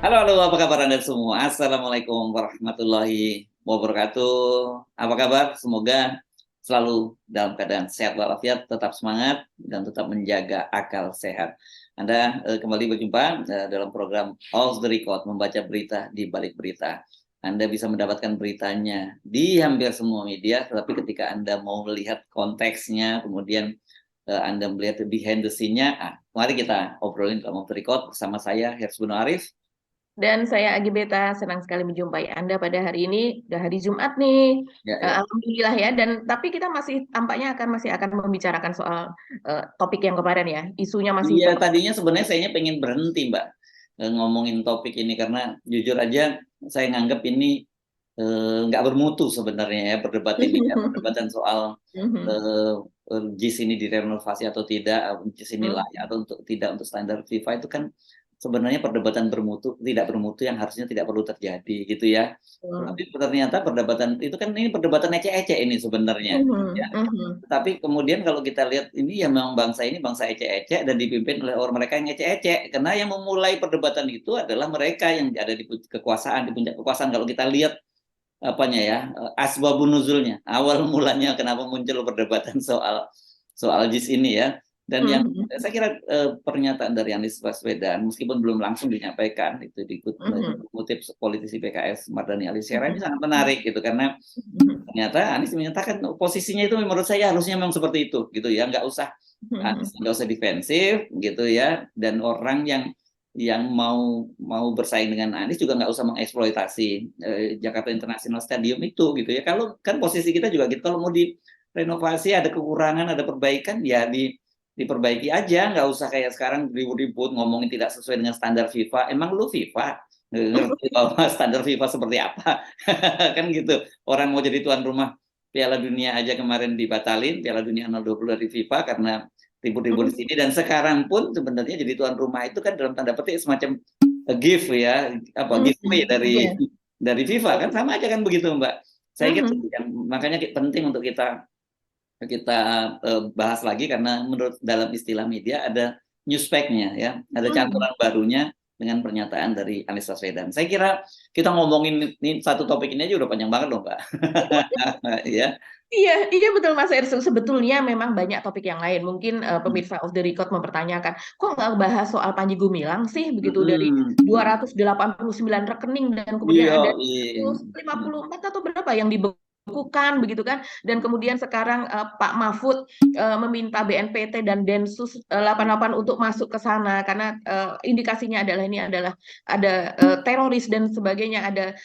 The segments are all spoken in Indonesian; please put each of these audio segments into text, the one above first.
Halo, halo, apa kabar Anda semua? Assalamualaikum warahmatullahi wabarakatuh. Apa kabar? Semoga selalu dalam keadaan sehat walafiat, tetap semangat, dan tetap menjaga akal sehat. Anda kembali berjumpa dalam program Off the Record, membaca berita di balik berita. Anda bisa mendapatkan beritanya di hampir semua media, tetapi ketika Anda mau melihat konteksnya, kemudian Anda melihat behind the scene-nya, mari kita obrolin dalam Off the Record bersama saya, Hersbuno Arif. Dan saya Agi Beta, senang sekali menjumpai Anda pada hari ini. Udah hari Jumat nih, Ya, ya. Alhamdulillah ya. Dan tapi kita tampaknya masih akan membicarakan soal topik yang kemarin ya. Isunya masih Iya, tetap. tadinya sebenarnya saya pengen berhenti, Mbak, ngomongin topik ini karena jujur aja saya nganggap ini nggak bermutu sebenarnya ya berdebat ini ya, perdebatan soal Mhm. eh, JIS ini direnovasi atau tidak, JIS ini Mhm. layak atau untuk tidak untuk standar FIFA itu kan sebenarnya perdebatan bermutu, tidak bermutu yang harusnya tidak perlu terjadi gitu ya. Mhm. Tapi ternyata perdebatan itu kan ini perdebatan ecek-ecek ini sebenarnya. Ya, Mhm. Mhm. tapi kemudian kalau kita lihat ini ya memang bangsa ini bangsa ecek-ecek dan dipimpin oleh orang mereka yang ecek-ecek. Karena yang memulai perdebatan itu adalah mereka yang ada di kekuasaan, di puncak kekuasaan. Kalau kita lihat apanya ya, asbabun nuzulnya, awal mulanya kenapa muncul perdebatan soal soal JIS ini ya. Dan yang Mhm. saya kira pernyataan dari Anies Baswedan meskipun belum langsung menyampaikan itu Mhm. dikutip politisi PKS Mardhani Alisera ini Mhm. sangat menarik gitu karena Mhm. ternyata Anies menyatakan posisinya itu menurut saya harusnya memang seperti itu gitu ya, Mhm. nggak usah defensif gitu ya, dan orang yang mau bersaing dengan Anies juga nggak usah mengeksploitasi Jakarta International Stadium itu gitu ya. Kalau kan posisi kita juga gitu, kalau mau direnovasi ada kekurangan ada perbaikan ya diperbaiki aja, nggak usah kayak sekarang ribut-ribut ngomongin tidak sesuai dengan standar FIFA. Emang lu FIFA ngerti bahwa standar FIFA seperti apa? Kan gitu. Orang mau jadi tuan rumah Piala Dunia aja kemarin dibatalin, Piala Dunia U20 dari FIFA karena ribut-ribut di Mhm. sini, dan sekarang pun sebenarnya jadi tuan rumah itu kan dalam tanda petik semacam gift ya, apa giveaway Mhm. Iya. dari FIFA kan, sama aja kan begitu Mbak. Saya kira Mhm. yang makanya penting untuk kita kita bahas lagi karena menurut dalam istilah media ada newspek-nya ya, ada Mhm. cantolan barunya dengan pernyataan dari Anies Baswedan. Saya kira kita ngomongin ini satu topik ini aja udah panjang banget loh Mbak. Ya. Iya, iya betul Mas Ersul. Sebetulnya memang banyak topik yang lain. Mungkin pemirsa Off the Record mempertanyakan, kok nggak bahas soal Panji Gumilang sih begitu dari Mm-mm. 289 rekening dan kemudian Iya, ada iya. 54 atau berapa yang dibekukan begitu kan. Dan kemudian sekarang Pak Mahfud meminta BNPT dan Densus 88 untuk masuk ke sana karena indikasinya adalah ini adalah ada teroris dan sebagainya, ada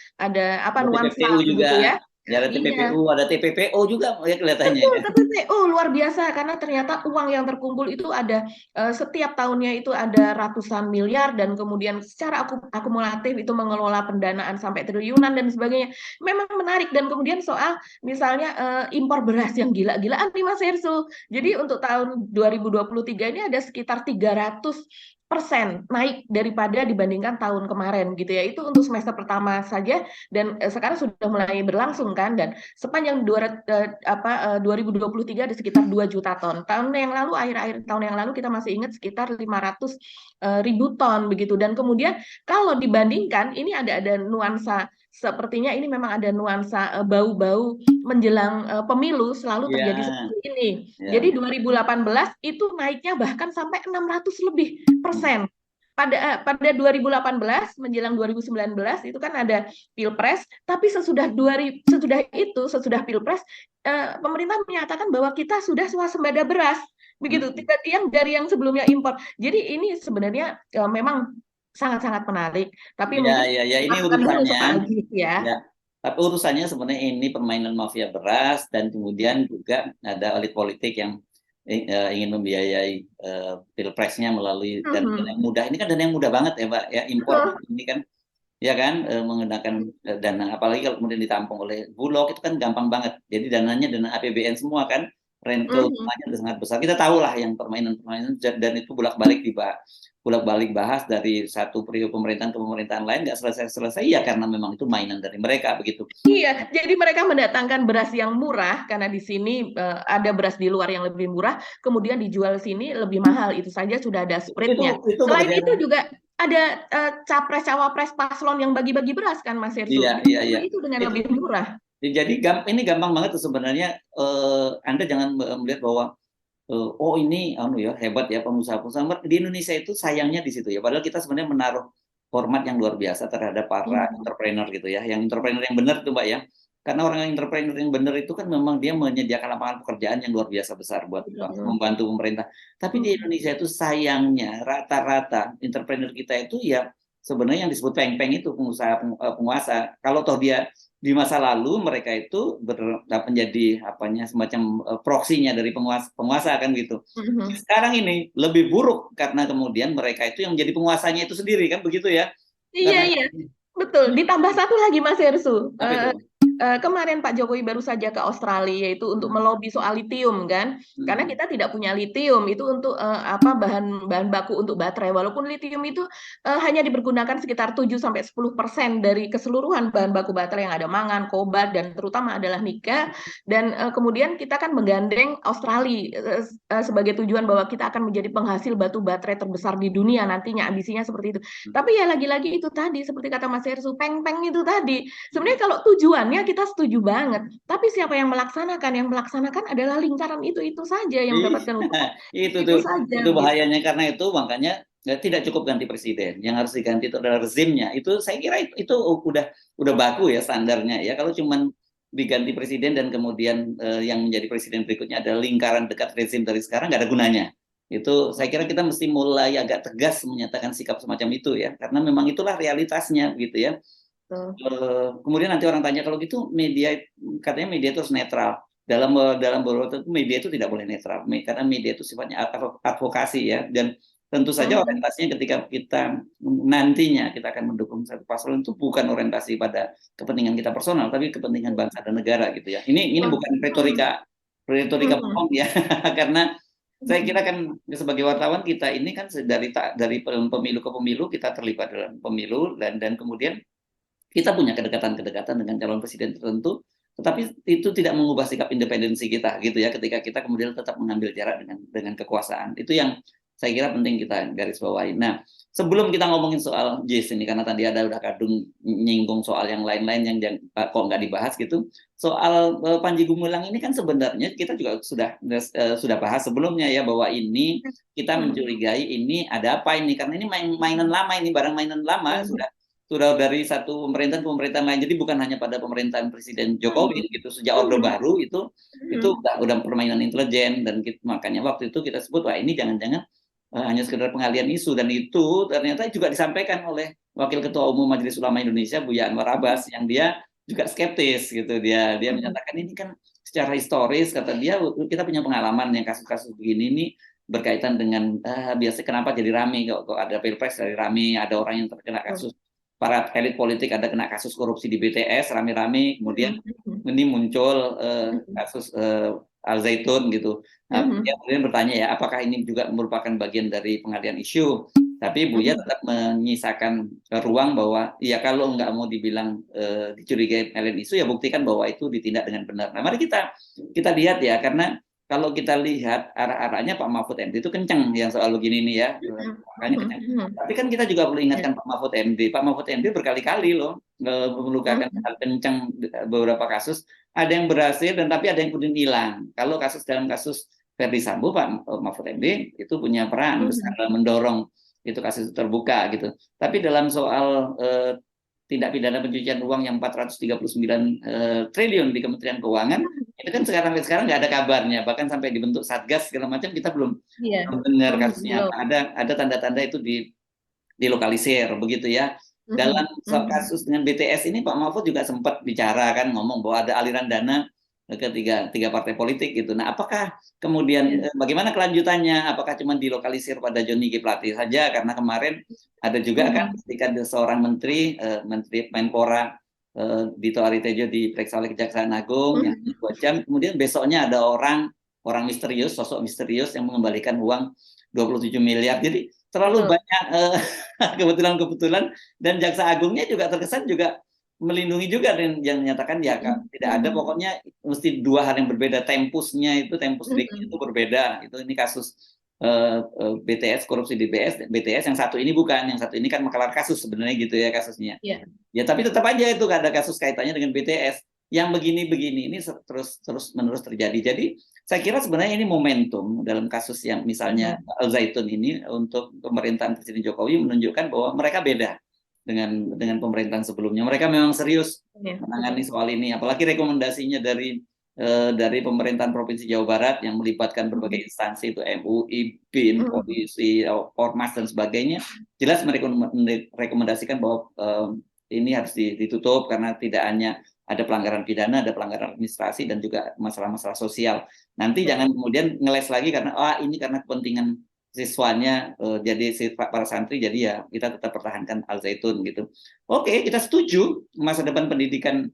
apa Ada nuansa TPPU begitu juga, ya. ya ada Iya. TPPU, ada TPPO juga ya kelihatannya Betul, ya. TPPU luar biasa karena ternyata uang yang terkumpul itu ada setiap tahunnya itu ada ratusan miliar dan kemudian secara akumulatif itu mengelola pendanaan sampai triliunan dan sebagainya. Memang menarik dan kemudian soal misalnya impor beras yang gila-gilaan nih Mas Hersul. Jadi untuk tahun 2023 ini ada sekitar 300% naik daripada dibandingkan tahun kemarin gitu ya. Itu untuk semester pertama saja dan sekarang sudah mulai berlangsung kan dan sepanjang 2023 ada sekitar 2 juta ton. Tahun yang lalu, akhir-akhir tahun yang lalu kita masih ingat sekitar 500 ribu ton begitu. Dan kemudian kalau dibandingkan ini ada nuansa sepertinya ini memang ada nuansa bau-bau menjelang pemilu selalu Iya, terjadi seperti ini. ya. Jadi 2018 itu naiknya bahkan sampai 600 lebih persen pada 2018 menjelang 2019 itu kan ada pilpres, tapi sesudah Pilpres pemerintah menyatakan bahwa kita sudah swasembada beras. Begitu, Mm. tidak yang dari yang sebelumnya impor. Jadi ini sebenarnya memang sangat-sangat menarik, tapi Ya, mungkin ya, ya, ini lakukan dulu urusannya. soal GIS ya. Ya, tapi urusannya sebenarnya ini permainan mafia beras, dan kemudian juga ada elit politik yang ingin membiayai pilpresnya melalui dana yang Mhm. mudah. Ini kan dana yang mudah banget ya, Mbak. Ya, impor Betul. ini kan, ya kan, menggunakan dana, apalagi kalau kemudian ditampung oleh Bulog itu kan gampang banget. Jadi dananya dana APBN semua kan, Renko Mhm. semuanya sangat besar. Kita tahu lah yang permainan-permainan, dan itu bolak-balik bahas dari satu periode pemerintahan ke pemerintahan lain nggak selesai-selesai ya, karena memang itu mainan dari mereka begitu. Iya, jadi mereka mendatangkan beras yang murah karena di sini ada beras di luar yang lebih murah, kemudian dijual sini lebih mahal. Itu saja sudah ada Itu spreadnya. itu Selain pekerjaan. itu juga ada capres-cawapres paslon yang bagi-bagi beras kan Mas Hersу. Iya, iya, iya. Itu dengan lebih murah. Jadi ini gampang banget tuh sebenarnya. Anda jangan melihat bahwa oh ini ya hebat ya pengusaha-pengusaha di Indonesia itu, sayangnya di situ ya. Padahal kita sebenarnya menaruh hormat yang luar biasa terhadap para entrepreneur gitu ya. Yang entrepreneur yang benar tuh Mbak ya. Karena orang yang entrepreneur yang benar itu kan memang dia menyediakan lapangan pekerjaan yang luar biasa besar buat membantu pemerintah. Tapi di Indonesia itu sayangnya rata-rata entrepreneur kita itu ya sebenarnya yang disebut peng-peng itu penguasa. Kalau toh dia di masa lalu mereka itu menjadi semacam proksinya dari penguasa kan gitu. Sekarang ini lebih buruk karena kemudian mereka itu yang menjadi penguasanya itu sendiri kan begitu ya. Iya, iya. Betul. Ditambah satu lagi Mas Hersu. Apa itu? Kemarin Pak Jokowi baru saja ke Australia yaitu untuk melobi soal litium kan, karena kita tidak punya litium itu untuk bahan baku untuk baterai, walaupun litium itu hanya dipergunakan sekitar 7-10% dari keseluruhan bahan baku baterai yang ada, mangan, kobalt, dan terutama adalah nikel. Dan kemudian kita kan menggandeng Australia sebagai tujuan bahwa kita akan menjadi penghasil batu baterai terbesar di dunia nantinya, ambisinya seperti itu. Tapi ya lagi-lagi itu tadi seperti kata Mas Hersu, peng-peng itu tadi. Sebenarnya kalau tujuannya kita setuju banget, tapi siapa yang melaksanakan? Yang melaksanakan adalah lingkaran itu saja yang mendapatkan itu saja. Itu bahayanya. Karena itu makanya tidak cukup ganti presiden, yang harus diganti itu adalah rezimnya. Itu saya kira itu udah baku ya standarnya ya. Kalau cuman diganti presiden dan kemudian yang menjadi presiden berikutnya adalah lingkaran dekat rezim dari sekarang, nggak ada gunanya. Itu saya kira kita mesti mulai agak tegas menyatakan sikap semacam itu ya, karena memang itulah realitasnya gitu ya. Kemudian nanti orang tanya, kalau gitu media, katanya media itu harus netral. Dalam beberapa media itu tidak boleh netral, karena media itu sifatnya advokasi ya. Dan tentu saja orientasinya ketika kita nantinya kita akan mendukung satu paslon itu bukan orientasi pada kepentingan kita personal, tapi kepentingan bangsa dan negara gitu ya. Ini bukan retorika bohong ya, karena saya kira kan sebagai wartawan kita ini kan dari pemilu ke pemilu kita terlibat dalam pemilu, dan kemudian kita punya kedekatan-kedekatan dengan calon presiden tertentu, tetapi itu tidak mengubah sikap independensi kita gitu ya, ketika kita kemudian tetap mengambil jarak dengan kekuasaan. Itu yang saya kira penting kita garis bawahi. Nah, sebelum kita ngomongin soal JIS ini, karena tadi udah kadung nyinggung soal yang lain-lain yang kok nggak dibahas gitu, soal Panji Gumilang ini kan sebenarnya kita juga sudah bahas sebelumnya ya, bahwa ini kita mencurigai ini ada apa ini, karena ini mainan lama, ini barang mainan lama, sudah dari satu pemerintahan lain. Jadi bukan hanya pada pemerintahan Presiden Jokowi gitu, sejak Orde Baru itu udah permainan intelijen, dan makanya waktu itu kita sebut wah ini jangan-jangan hanya sekedar pengalian isu. Dan itu ternyata juga disampaikan oleh Wakil Ketua Umum Majelis Ulama Indonesia Buya Anwar Abbas, yang dia juga skeptis gitu. Dia menyatakan ini kan secara historis, kata dia, kita punya pengalaman yang kasus-kasus begini ini berkaitan dengan biasanya kenapa jadi rame, kok ada pilpres dari rame, ada orang yang terkena kasus, para elit politik ada kena kasus korupsi di BTS rame-rame, kemudian ini muncul kasus Al Zaitun gitu. Dia kemudian bertanya ya, apakah ini juga merupakan bagian dari pengalian isu? Tapi Buya tetap menyisakan ruang bahwa ya kalau nggak mau dibilang dicurigai pengalian isu, ya buktikan bahwa itu ditindak dengan benar. Nah, mari kita lihat ya, karena kalau kita lihat arah-arahnya Pak Mahfud MD itu kencang yang soal begini nih ya, makanya kencang. Tapi kan kita juga perlu ingatkan Pak Mahfud MD. Pak Mahfud MD berkali-kali loh melukakan hal kencang beberapa kasus. Ada yang berhasil dan tapi ada yang kemudian hilang. Kalau dalam kasus Verdi Sambo, Pak Mahfud MD itu punya peran besar dalam mendorong itu kasus terbuka gitu. Tapi dalam soal tindak pidana pencucian uang yang 439 triliun di Kementerian Keuangan, itu kan sampai sekarang nggak ada kabarnya, bahkan sampai dibentuk satgas segala macam kita belum dengar kasusnya apa. Ada tanda-tanda itu dilokalisir begitu ya. Dalam kasus dengan BTS ini Pak Mahfud juga sempat bicara kan, ngomong bahwa ada aliran dana ke tiga partai politik gitu. Nah, apakah kemudian bagaimana kelanjutannya? Apakah cuma dilokalisir pada Johnny G Plate saja? Karena kemarin ada juga kan ketika seorang menteri Menpora Dito Aritejo diperiksa oleh Kejaksaan Agung yang 2 jam, kemudian besoknya ada orang misterius, sosok misterius yang mengembalikan uang 27 miliar. Jadi terlalu banyak kebetulan, dan Jaksa Agungnya juga terkesan juga melindungi juga, dan yang menyatakan ya tidak ada, pokoknya mesti 2 hal yang berbeda, tempus deliknya itu berbeda. Ini kasus BTS korupsi di BTS, yang satu ini bukan, yang satu ini kan maklar kasus sebenarnya gitu ya kasusnya. Iya. Ya tapi tetap aja itu ada kasus kaitannya dengan BTS yang begini-begini ini terus menerus terjadi. Jadi saya kira sebenarnya ini momentum dalam kasus yang misalnya Al Zaitun ini untuk pemerintahan Presiden Jokowi menunjukkan bahwa mereka beda dengan pemerintahan sebelumnya. Mereka memang serius menangani soal ini, apalagi rekomendasinya dari pemerintahan Provinsi Jawa Barat yang melibatkan berbagai instansi itu MUI, BIN, polisi, Ormas dan sebagainya, jelas merekomendasikan bahwa ini harus ditutup karena tidak hanya ada pelanggaran pidana, ada pelanggaran administrasi dan juga masalah-masalah sosial. Nanti jangan kemudian ngeles lagi karena ini karena kepentingan siswanya, jadi para santri, jadi ya kita tetap pertahankan Al Zaitun gitu. Oke, kita setuju masa depan pendidikan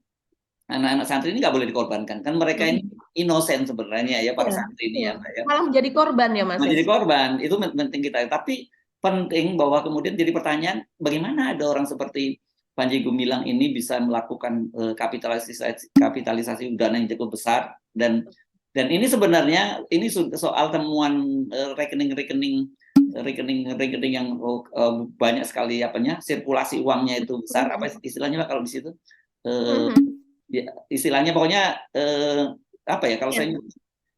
anak-anak santri ini nggak boleh dikorbankan, kan mereka ini inosen sebenarnya ya para santri ini ya, malah menjadi korban ya Mas. menjadi korban, itu penting kita. Tapi penting bahwa kemudian jadi pertanyaan, bagaimana ada orang seperti Panji Gumilang ini bisa melakukan kapitalisasi dana yang cukup besar, dan ini sebenarnya ini soal temuan rekening yang banyak sekali sirkulasi uangnya itu besar, apa istilahnya kalau di situ, ya, istilahnya pokoknya apa ya kalau saya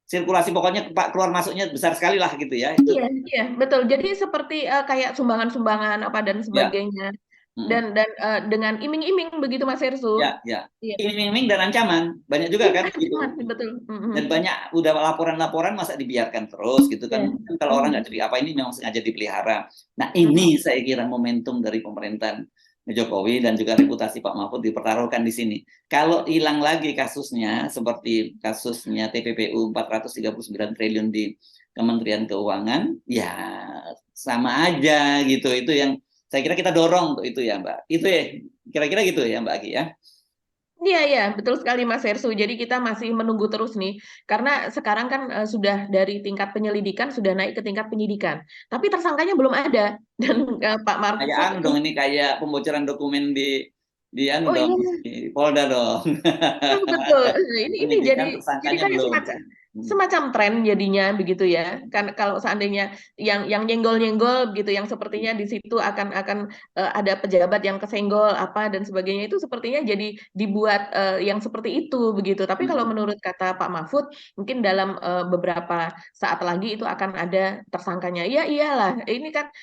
sirkulasi pokoknya Pak keluar masuknya besar sekali lah gitu ya. Itu. Iya, betul. Jadi seperti kayak sumbangan-sumbangan apa dan sebagainya. Dan dengan iming-iming begitu Mas Hersu. Ya. Iming-iming dan ancaman banyak juga kan gitu. Betul. Dan banyak udah laporan-laporan masa dibiarkan terus gitu kan. Kalau orang nggak cerita apa ini memang sengaja dipelihara. Nah ini saya kira momentum dari pemerintahan Jokowi dan juga reputasi Pak Mahfud dipertaruhkan di sini. Kalau hilang lagi kasusnya seperti kasusnya TPPU 439 triliun di Kementerian Keuangan, ya sama aja gitu. Itu yang saya kira kita dorong untuk itu ya Mbak. Itu ya kira-kira gitu ya Mbak Aki ya. Iya, betul sekali Mas Hersu. Jadi kita masih menunggu terus nih, karena sekarang kan sudah dari tingkat penyelidikan sudah naik ke tingkat penyidikan, tapi tersangkanya belum ada. Dan Pak Mahfud Kayak dong ini kayak pembocoran dokumen di dong, di Polda dong. Betul. Ini Penyidikan jadi tersangkanya kayak belum. semacam tren jadinya begitu ya. Kan kalau seandainya yang nyenggol-nyenggol gitu, yang sepertinya di situ akan ada pejabat yang kesenggol apa dan sebagainya, itu sepertinya jadi dibuat yang seperti itu begitu. Tapi kalau menurut kata Pak Mahfud, mungkin dalam beberapa saat lagi itu akan ada tersangkanya. Ya iyalah, ini kan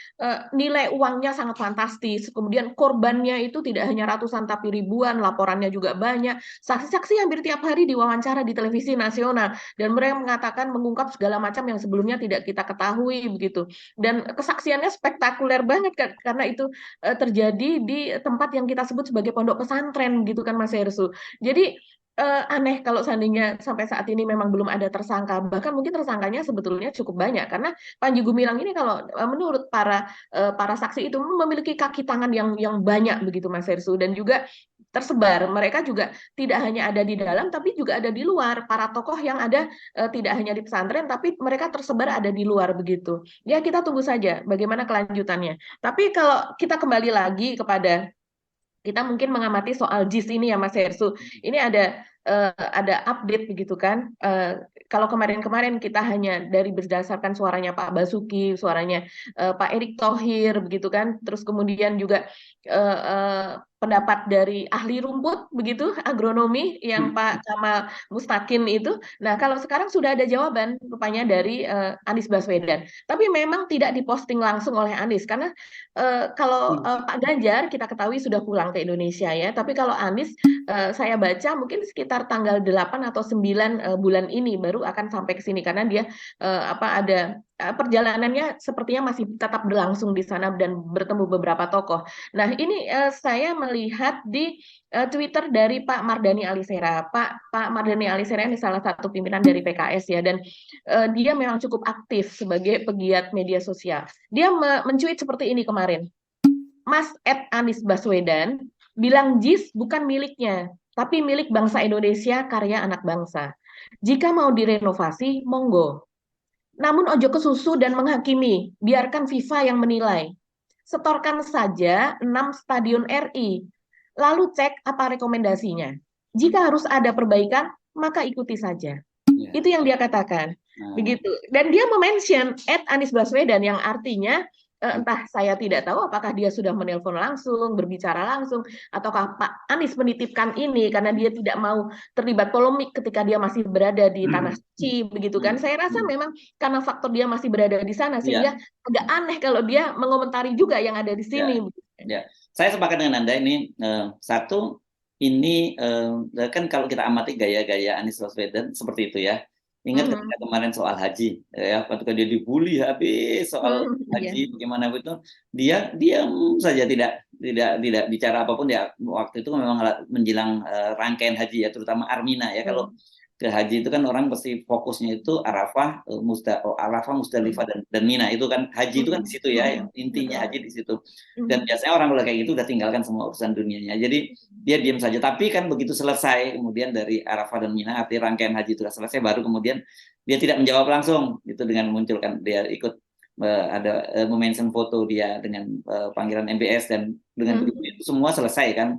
nilai uangnya sangat fantastis. Kemudian korbannya itu tidak hanya ratusan tapi ribuan, laporannya juga banyak. Saksi-saksi hampir tiap hari diwawancara di televisi nasional, dan mereka mengatakan mengungkap segala macam yang sebelumnya tidak kita ketahui begitu. Dan kesaksiannya spektakuler banget kan, karena itu terjadi di tempat yang kita sebut sebagai pondok pesantren gitu kan Mas Hersu. Jadi aneh kalau seandainya sampai saat ini memang belum ada tersangka, bahkan mungkin tersangkanya sebetulnya cukup banyak, karena Panji Gumilang ini kalau menurut para saksi itu memiliki kaki tangan yang banyak begitu Mas Hersu, dan juga tersebar. Mereka juga tidak hanya ada di dalam tapi juga ada di luar. Para tokoh yang ada tidak hanya di pesantren tapi mereka tersebar ada di luar begitu. Ya kita tunggu saja bagaimana kelanjutannya. Tapi kalau kita kembali lagi kepada, kita mungkin mengamati soal JIS ini ya Mas Hersu. Ini ada update begitu kan. Kalau kemarin-kemarin kita hanya dari berdasarkan suaranya Pak Basuki, suaranya Pak Erick Thohir begitu kan. Terus kemudian juga pendapat dari ahli rumput begitu, agronomi yang Pak Kamal Mustaqim itu. Nah, kalau sekarang sudah ada jawaban rupanya dari Anies Baswedan. Tapi memang tidak diposting langsung oleh Anies, karena kalau Pak Ganjar kita ketahui sudah pulang ke Indonesia ya. Tapi kalau Anies saya baca mungkin sekitar tanggal 8 atau 9 bulan ini baru akan sampai ke sini, karena dia ada perjalanannya sepertinya masih tetap berlangsung di sana dan bertemu beberapa tokoh. Nah, ini saya melihat di Twitter dari Pak Mardhani Alisera. Pak Mardhani Alisera ini salah satu pimpinan dari PKS ya, dan dia memang cukup aktif sebagai pegiat media sosial. Dia mencuit seperti ini kemarin. Mas Anies Baswedan bilang JIS bukan miliknya, tapi milik bangsa Indonesia, karya anak bangsa. Jika mau direnovasi, monggo. Namun ojo kesusu dan menghakimi, biarkan FIFA yang menilai. Setorkan saja 6 stadion RI, lalu cek apa rekomendasinya. Jika harus ada perbaikan, maka ikuti saja. Itu yang dia katakan. Nah, begitu. Dan dia mention @Anies Baswedan yang artinya entah saya tidak tahu apakah dia sudah menelpon langsung, berbicara langsung, ataukah Pak Anies menitipkan ini karena dia tidak mau terlibat polemik ketika dia masih berada di tanah suci, begitu kan? Saya rasa memang karena faktor dia masih berada di sana ya, sehingga agak aneh kalau dia mengomentari juga yang ada di ya, sini. ya. Saya sepakat dengan Anda ini satu ini kan kalau kita amati gaya-gaya Anies Baswedan seperti itu ya. Ingat ketika Mhm. kemarin soal haji ya, ketika dia dibully habis soal Iya. haji bagaimana itu dia diam saja tidak bicara apapun ya waktu itu memang menjelang rangkaian haji ya terutama Armina ya kalau Mhm. ke haji itu kan orang pasti fokusnya itu Arafah, Arafah, Musdalifah dan Mina itu kan haji itu kan di Mhm. situ ya, yang Mhm. intinya haji di situ. Dan Mhm. biasanya orang kalau kayak gitu udah tinggalkan semua urusan dunianya. Jadi dia diam saja. Tapi kan begitu selesai kemudian dari Arafah dan Mina arti rangkaian haji itu sudah selesai baru kemudian dia tidak menjawab langsung itu dengan munculkan dia ikut ada mention foto dia dengan panggilan MBS dan dengan begitu Mhm. itu semua selesai kan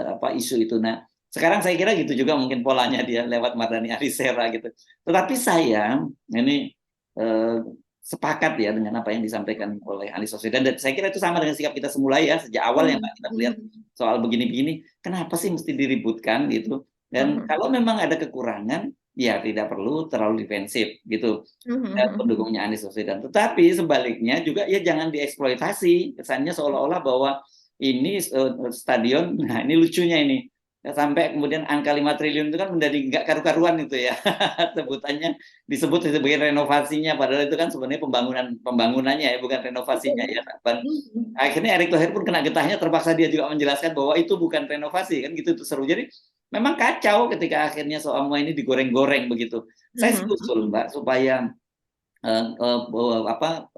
apa isu itu. Nah, sekarang saya kira gitu juga mungkin polanya dia lewat Mardhani Alisera gitu. Tetapi saya ini eh, sepakat ya dengan apa yang disampaikan oleh Anies Baswedan dan saya kira itu sama dengan sikap kita semula ya sejak awal yang kita melihat Mhm. soal begini-begini kenapa sih mesti diributkan gitu dan Mhm. kalau memang ada kekurangan ya tidak perlu terlalu defensif gitu Mhm. pendukungnya Anies Baswedan tetapi sebaliknya juga ya jangan dieksploitasi kesannya seolah-olah bahwa ini stadion nah ini lucunya ini sampai kemudian angka 5 triliun itu kan menjadi nggak karu-karuan itu ya sebutannya disebut sebagai renovasinya padahal itu kan sebenarnya pembangunannya ya bukan renovasinya ya dan Mhm. akhirnya Erick Thohir pun kena getahnya terpaksa dia juga menjelaskan bahwa itu bukan renovasi kan gitu itu seru jadi memang kacau ketika akhirnya soal semua ini digoreng-goreng begitu saya sih usul Mhm. Mbak supaya apa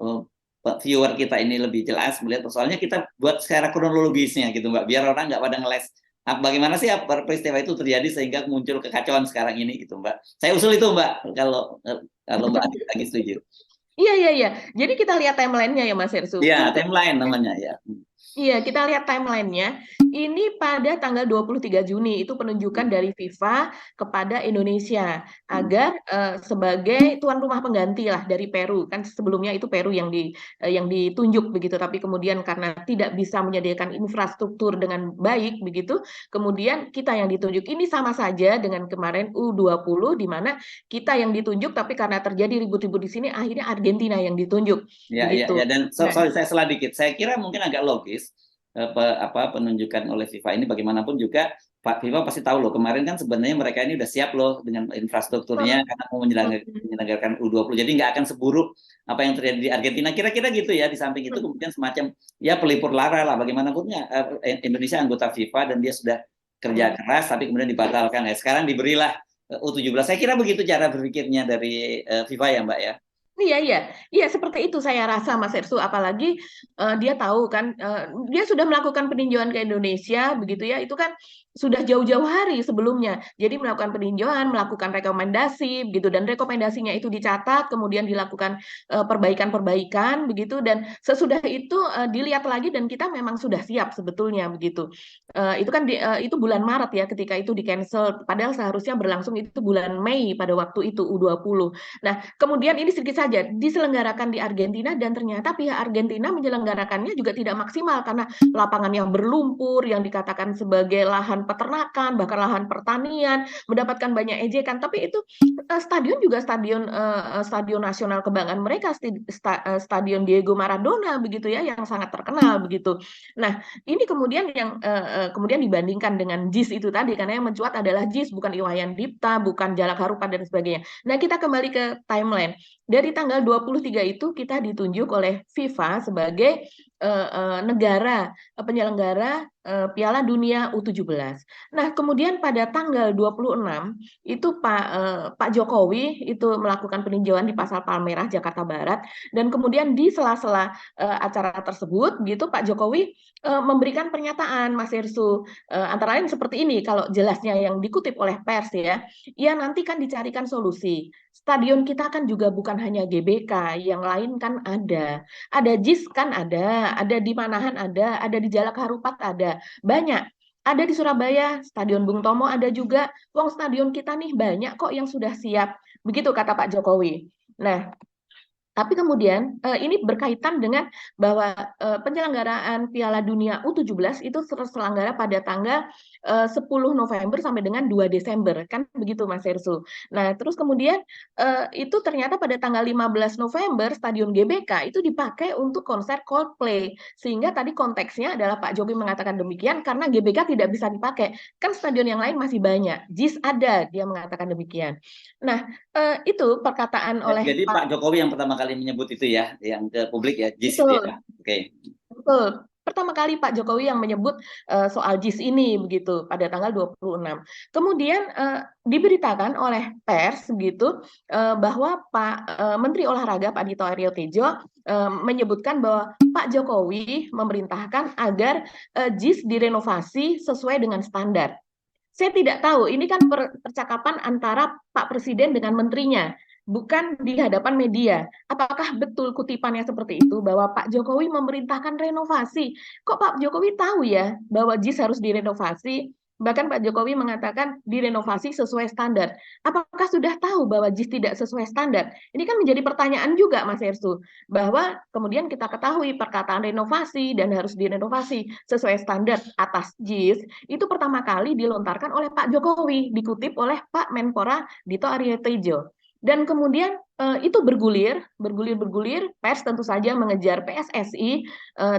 viewer kita ini lebih jelas melihat soalnya kita buat secara kronologisnya gitu Mbak biar orang nggak pada ngeles bagaimana sih peristiwa itu terjadi sehingga muncul kekacauan sekarang ini gitu Mbak saya usul itu Mbak kalau Mbak Adi lagi setuju Iya, iya, iya. Jadi kita lihat timeline-nya ya Mas Hersu. ya Untuk timeline namanya ya Iya, kita lihat timeline-nya. Ini pada tanggal 23 Juni itu penunjukan dari FIFA kepada Indonesia agar sebagai tuan rumah pengganti lah dari Peru. Kan sebelumnya itu Peru yang ditunjuk begitu, tapi kemudian karena tidak bisa menyediakan infrastruktur dengan baik begitu, kemudian kita yang ditunjuk. Ini sama saja dengan kemarin U20 di mana kita yang ditunjuk tapi karena terjadi ribut-ribut di sini akhirnya Argentina yang ditunjuk Ya, ya, begitu. ya. Dan Nah, sorry saya salah dikit. Saya kira mungkin agak logis penunjukan oleh FIFA ini bagaimanapun juga Pak FIFA pasti tahu loh kemarin kan sebenarnya mereka ini udah siap loh dengan infrastrukturnya karena mau menyelenggarakan U20. Jadi nggak akan seburuk apa yang terjadi di Argentina. Kira-kira gitu ya. Di samping itu kemudian semacam ya pelipur lara lah bagaimanapun ya Indonesia anggota FIFA dan dia sudah kerja keras tapi kemudian dibatalkan. Ya, sekarang diberilah U17. Saya kira begitu cara berpikirnya dari FIFA ya Mbak ya. iya, iya, iya seperti itu saya rasa Mas Ersu. Apalagi dia tahu kan, dia sudah melakukan peninjauan ke Indonesia, begitu ya. Itu kan sudah jauh-jauh hari sebelumnya. Jadi melakukan peninjauan, melakukan rekomendasi, begitu. Dan rekomendasinya itu dicatat, kemudian dilakukan perbaikan-perbaikan, begitu. Dan sesudah itu dilihat lagi dan kita memang sudah siap sebetulnya, begitu. Itu kan itu bulan Maret ya, ketika itu di cancel. Padahal seharusnya berlangsung itu bulan Mei pada waktu itu U20. Nah, kemudian ini sedikit saja diselenggarakan di Argentina dan ternyata pihak Argentina menyelenggarakannya juga tidak maksimal karena lapangan yang berlumpur yang dikatakan sebagai lahan peternakan bahkan lahan pertanian mendapatkan banyak ejekan tapi itu stadion juga stadion nasional kebanggaan mereka stadion Diego Maradona begitu ya yang sangat terkenal begitu. Nah, ini kemudian yang kemudian dibandingkan dengan JIS itu tadi karena yang mencuat adalah JIS bukan Iwayan Dipta, bukan Jalak Harupat dan sebagainya. Nah, kita kembali ke timeline. Dari tanggal 23 itu kita ditunjuk oleh FIFA sebagai negara penyelenggara Piala Dunia U17. Nah, kemudian pada tanggal 26 itu Pak Jokowi itu melakukan peninjauan di Pasar Palmerah Jakarta Barat dan kemudian di sela-sela acara tersebut gitu Pak Jokowi memberikan pernyataan Mas Irsu antara lain seperti ini kalau jelasnya yang dikutip oleh pers ya. Ya nanti kan dicarikan solusi. Stadion kita kan juga bukan hanya GBK, yang lain kan ada. Ada JIS kan ada di Manahan ada di Jalak Harupat ada. Banyak. Ada di Surabaya, Stadion Bung Tomo ada juga. Wong stadion kita nih banyak kok yang sudah siap. Begitu kata Pak Jokowi. Nah, tapi kemudian ini berkaitan dengan bahwa penyelenggaraan Piala Dunia U17 itu terselenggara pada tanggal 10 November sampai dengan 2 Desember, kan begitu Mas Hersu. Nah, terus kemudian itu ternyata pada tanggal 15 November Stadion GBK itu dipakai untuk konser Coldplay. Sehingga tadi konteksnya adalah Pak Jokowi mengatakan demikian karena GBK tidak bisa dipakai. Kan stadion yang lain masih banyak. JIS ada, dia mengatakan demikian. Nah, itu perkataan oleh Jadi Pak. Pak Jokowi yang pertama kali menyebut itu ya, yang ke publik ya, JIS itu Betul, ya. Oke. betul. Pertama kali Pak Jokowi yang menyebut soal JIS ini begitu pada tanggal 26. Kemudian diberitakan oleh pers begitu bahwa Pak Menteri Olahraga Pak Dito Aryo Tejo menyebutkan bahwa Pak Jokowi memerintahkan agar JIS direnovasi sesuai dengan standar. Saya tidak tahu, ini kan percakapan antara Pak Presiden dengan menterinya, bukan di hadapan media. Apakah betul kutipannya seperti itu, bahwa Pak Jokowi memerintahkan renovasi? Kok Pak Jokowi tahu ya bahwa JIS harus direnovasi? Bahkan Pak Jokowi mengatakan direnovasi sesuai standar. Apakah sudah tahu bahwa JIS tidak sesuai standar? Ini kan menjadi pertanyaan juga, Mas Hersu, bahwa kemudian kita ketahui perkataan renovasi dan harus direnovasi sesuai standar atas JIS itu pertama kali dilontarkan oleh Pak Jokowi, dikutip oleh Pak Menpora Dito Aryo Tejo. Dan kemudian itu bergulir, pers tentu saja mengejar PSSI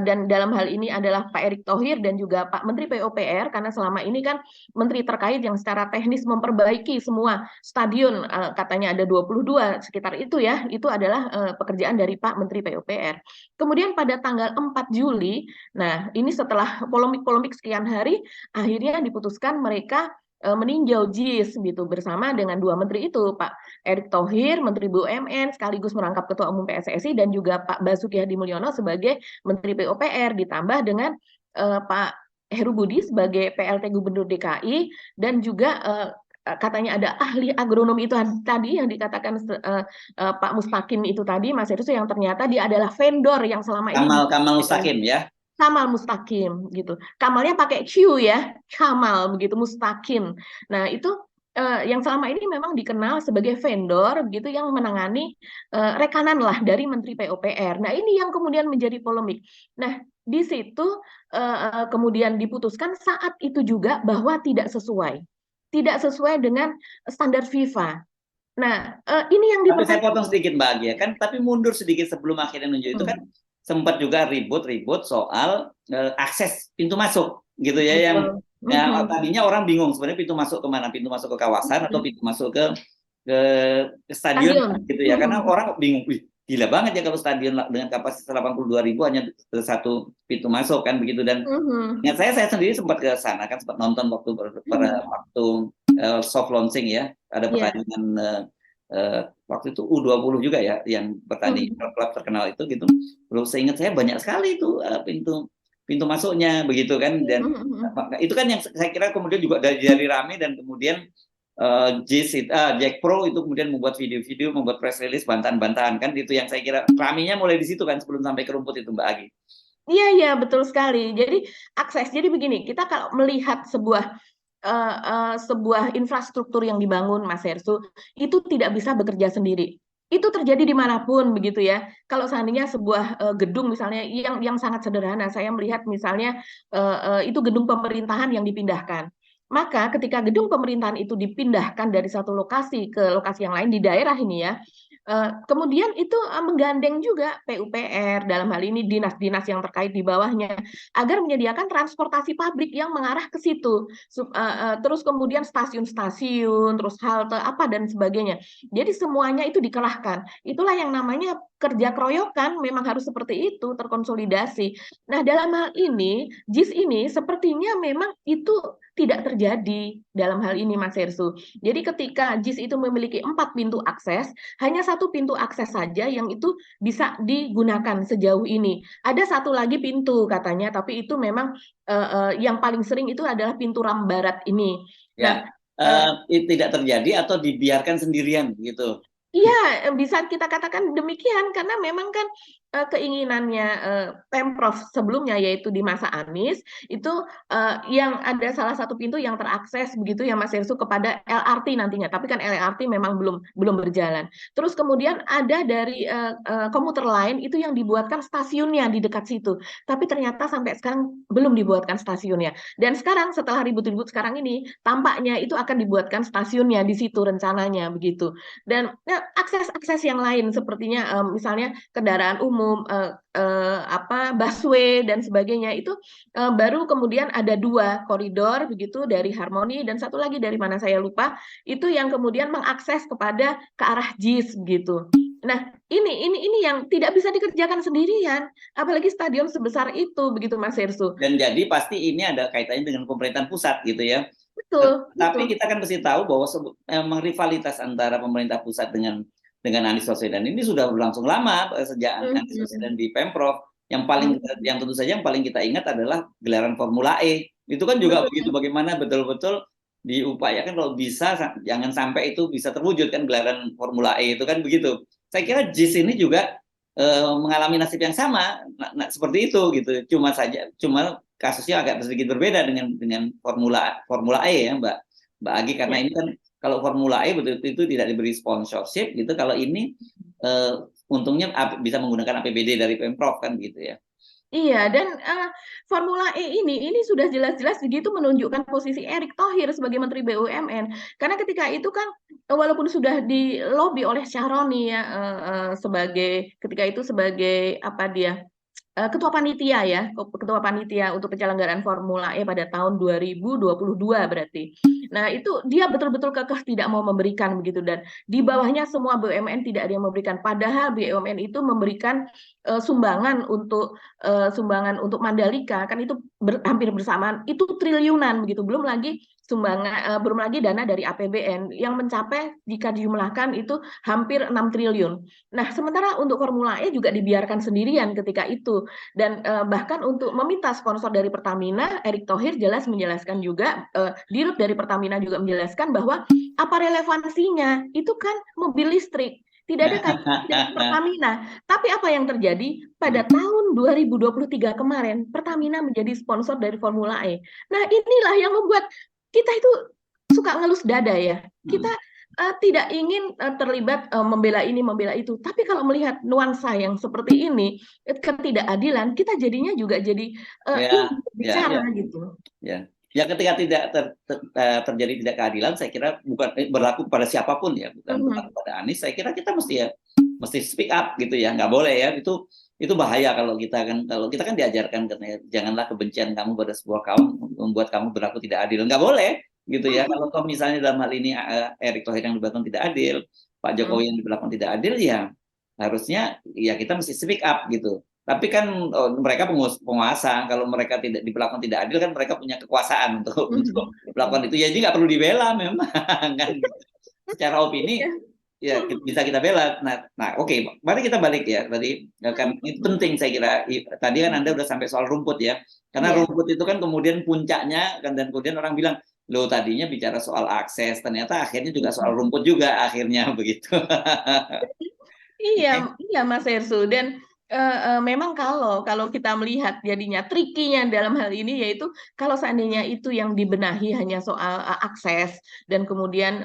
dan dalam hal ini adalah Pak Erick Thohir dan juga Pak Menteri PUPR karena selama ini kan menteri terkait yang secara teknis memperbaiki semua stadion katanya ada 22 sekitar itu ya, itu adalah pekerjaan dari Pak Menteri PUPR. Kemudian pada tanggal 4 Juli, nah ini setelah polemik-polemik sekian hari, akhirnya diputuskan mereka meninjau JIS gitu bersama dengan dua menteri itu, Pak Erick Thohir, Menteri BUMN, sekaligus merangkap Ketua Umum PSSI dan juga Pak Basuki Hadi Mulyono sebagai Menteri PUPR, ditambah dengan Pak Heru Budi sebagai PLT Gubernur DKI dan juga katanya ada ahli agronomi itu tadi yang dikatakan Pak Mustaqim itu tadi, Mas Heru, yang ternyata dia adalah vendor yang selama ini Kamal Mustaqim ya. Kamal Mustaqim gitu. Kamalnya pakai Q ya, Kamal begitu Mustaqim. Nah, itu yang selama ini memang dikenal sebagai vendor gitu yang menangani rekanan lah dari Menteri PUPR. Nah, ini yang kemudian menjadi polemik. Nah, di situ kemudian diputuskan saat itu juga bahwa tidak sesuai. Tidak sesuai dengan standar FIFA. Nah, ini yang Tapi saya dipertanyakan. potong sedikit Mbak Agia kan, tapi mundur sedikit sebelum akhirnya nunjuk itu kan sempat juga ribut-ribut soal akses pintu masuk gitu ya, yang ya, tadinya orang bingung sebenarnya pintu masuk kemana, pintu masuk ke kawasan atau pintu masuk ke stadion gitu ya, karena orang bingung, wih gila banget ya kalau stadion dengan kapasitas 82.000 hanya satu pintu masuk kan begitu. Dan ingat saya sendiri sempat ke sana kan, sempat nonton waktu soft launching ya, ada pertandingan waktu itu U20 juga ya yang bertanding klub terkenal itu gitu. Belum seingat saya banyak sekali itu pintu masuknya begitu kan. Dan itu kan yang saya kira kemudian juga dari rame, dan kemudian Jack Pro itu kemudian membuat video-video, membuat press release bantahan-bantahan kan, itu yang saya kira ramenya mulai di situ kan sebelum sampai ke rumput itu Mbak Agi. Iya, iya, betul sekali. Jadi akses, jadi begini, kita kalau melihat sebuah infrastruktur yang dibangun, Mas Hersu, itu tidak bisa bekerja sendiri. Itu terjadi dimanapun begitu ya. Kalau seandainya sebuah gedung misalnya yang sangat sederhana, saya melihat misalnya itu gedung pemerintahan yang dipindahkan. Maka ketika gedung pemerintahan itu dipindahkan dari satu lokasi ke lokasi yang lain di daerah ini ya, kemudian itu menggandeng juga PUPR, dalam hal ini dinas-dinas yang terkait di bawahnya, agar menyediakan transportasi publik yang mengarah ke situ. Terus kemudian stasiun-stasiun, terus halte apa dan sebagainya. Jadi semuanya itu dikerahkan. Itulah yang namanya kerja keroyokan, memang harus seperti itu, terkonsolidasi. Nah, dalam hal ini, JIS ini sepertinya memang itu tidak terjadi dalam hal ini, Mas Hersu. Jadi ketika JIS itu memiliki 4 pintu akses, hanya satu pintu akses saja yang itu bisa digunakan sejauh ini. Ada satu lagi pintu katanya, tapi itu memang yang paling sering itu adalah pintu ram barat ini. Ya, tidak terjadi atau dibiarkan sendirian gitu. Iya, bisa kita katakan demikian karena memang kan keinginannya Pemprov sebelumnya, yaitu di masa Anies itu yang ada salah satu pintu yang terakses begitu ya Mas Irsu kepada LRT nantinya, tapi kan LRT memang belum berjalan. Terus kemudian ada dari komuter lain itu yang dibuatkan stasiunnya di dekat situ, tapi ternyata sampai sekarang belum dibuatkan stasiunnya. Dan sekarang setelah ribut-ribut sekarang ini tampaknya itu akan dibuatkan stasiunnya di situ rencananya begitu. Dan akses-akses yang lain sepertinya misalnya kendaraan umum, busway dan sebagainya itu baru kemudian ada 2 koridor begitu dari Harmoni dan satu lagi dari mana saya lupa, itu yang kemudian mengakses kepada ke arah JIS gitu. Nah, ini yang tidak bisa dikerjakan sendirian, apalagi stadion sebesar itu begitu Mas Hersu. Dan jadi pasti ini ada kaitannya dengan pemerintahan pusat gitu ya. Betul, Tapi betul. kita kan mesti tahu bahwa memang rivalitas antara pemerintah pusat dengan Anies Baswedan ini sudah berlangsung lama sejak Anies Baswedan di Pemprov. Yang tentu saja yang paling kita ingat adalah gelaran Formula E. Itu kan juga begitu, bagaimana betul-betul diupayakan kalau bisa jangan sampai itu bisa terwujud kan, gelaran Formula E itu kan begitu. Saya kira JIS ini juga mengalami nasib yang sama, seperti itu gitu. Cuma kasusnya agak sedikit berbeda dengan Formula E ya Mbak Agi, karena ini kan kalau Formula E betul-betul itu tidak diberi sponsorship gitu. Kalau ini untungnya bisa menggunakan APBD dari Pemprov kan gitu ya. Iya, dan Formula E ini sudah jelas-jelas begitu menunjukkan posisi Erick Thohir sebagai Menteri BUMN. Karena ketika itu kan walaupun sudah di lobby oleh Syahroni ya ketika itu sebagai apa dia ketua panitia ya, ketua panitia untuk penyelenggaraan Formula E pada tahun 2022 berarti. Nah, itu dia betul-betul kekeh tidak mau memberikan begitu, dan di bawahnya semua BUMN tidak ada yang memberikan. Padahal BUMN itu memberikan sumbangan untuk Mandalika kan itu hampir bersamaan, itu triliunan begitu. Belum lagi dana dari APBN yang mencapai jika dijumlahkan itu hampir 6 triliun. Nah, sementara untuk Formula E juga dibiarkan sendirian ketika itu. Dan bahkan untuk meminta sponsor dari Pertamina, Erick Thohir jelas menjelaskan juga, Dirut dari Pertamina juga menjelaskan bahwa apa relevansinya, itu kan mobil listrik, tidak ada kaitan dengan Pertamina. Tapi apa yang terjadi pada tahun 2023 kemarin, Pertamina menjadi sponsor dari Formula E. Nah, inilah yang membuat kita itu suka ngelus dada ya. Kita tidak ingin terlibat membela ini, membela itu. Tapi kalau melihat nuansa yang seperti ini, ketidakadilan, kita jadinya juga jadi ingin bicara gitu. Ya. Ya, ketika tidak terjadi tidak keadilan, saya kira bukan berlaku pada siapapun ya, bukan berlaku pada Anies. Saya kira kita mesti speak up gitu ya, nggak boleh ya. Itu bahaya kalau kita kan diajarkan katanya janganlah kebencian kamu pada sebuah kaum membuat kamu berlaku tidak adil. Nggak boleh gitu ya. Kalau misalnya dalam hal ini Erick Thohir yang diberlakukan tidak adil, Pak Jokowi yang diberlakukan tidak adil, ya harusnya ya kita mesti speak up gitu. Tapi kan mereka penguasa, kalau mereka tidak diperlakukan tidak adil kan mereka punya kekuasaan untuk melakukan itu. Jadi nggak perlu dibela memang kan. Secara opini ya bisa kita bela. Nah oke, mari kita balik ya. Tadi kan itu penting saya kira. Tadi kan Anda udah sampai soal rumput ya. Karena rumput itu kan kemudian puncaknya kan, dan kemudian orang bilang, loh tadinya bicara soal akses, ternyata akhirnya juga soal rumput juga akhirnya begitu. Iya, Mas Hersu. Dan memang kalau kita melihat jadinya trikinya dalam hal ini, yaitu kalau seandainya itu yang dibenahi hanya soal akses dan kemudian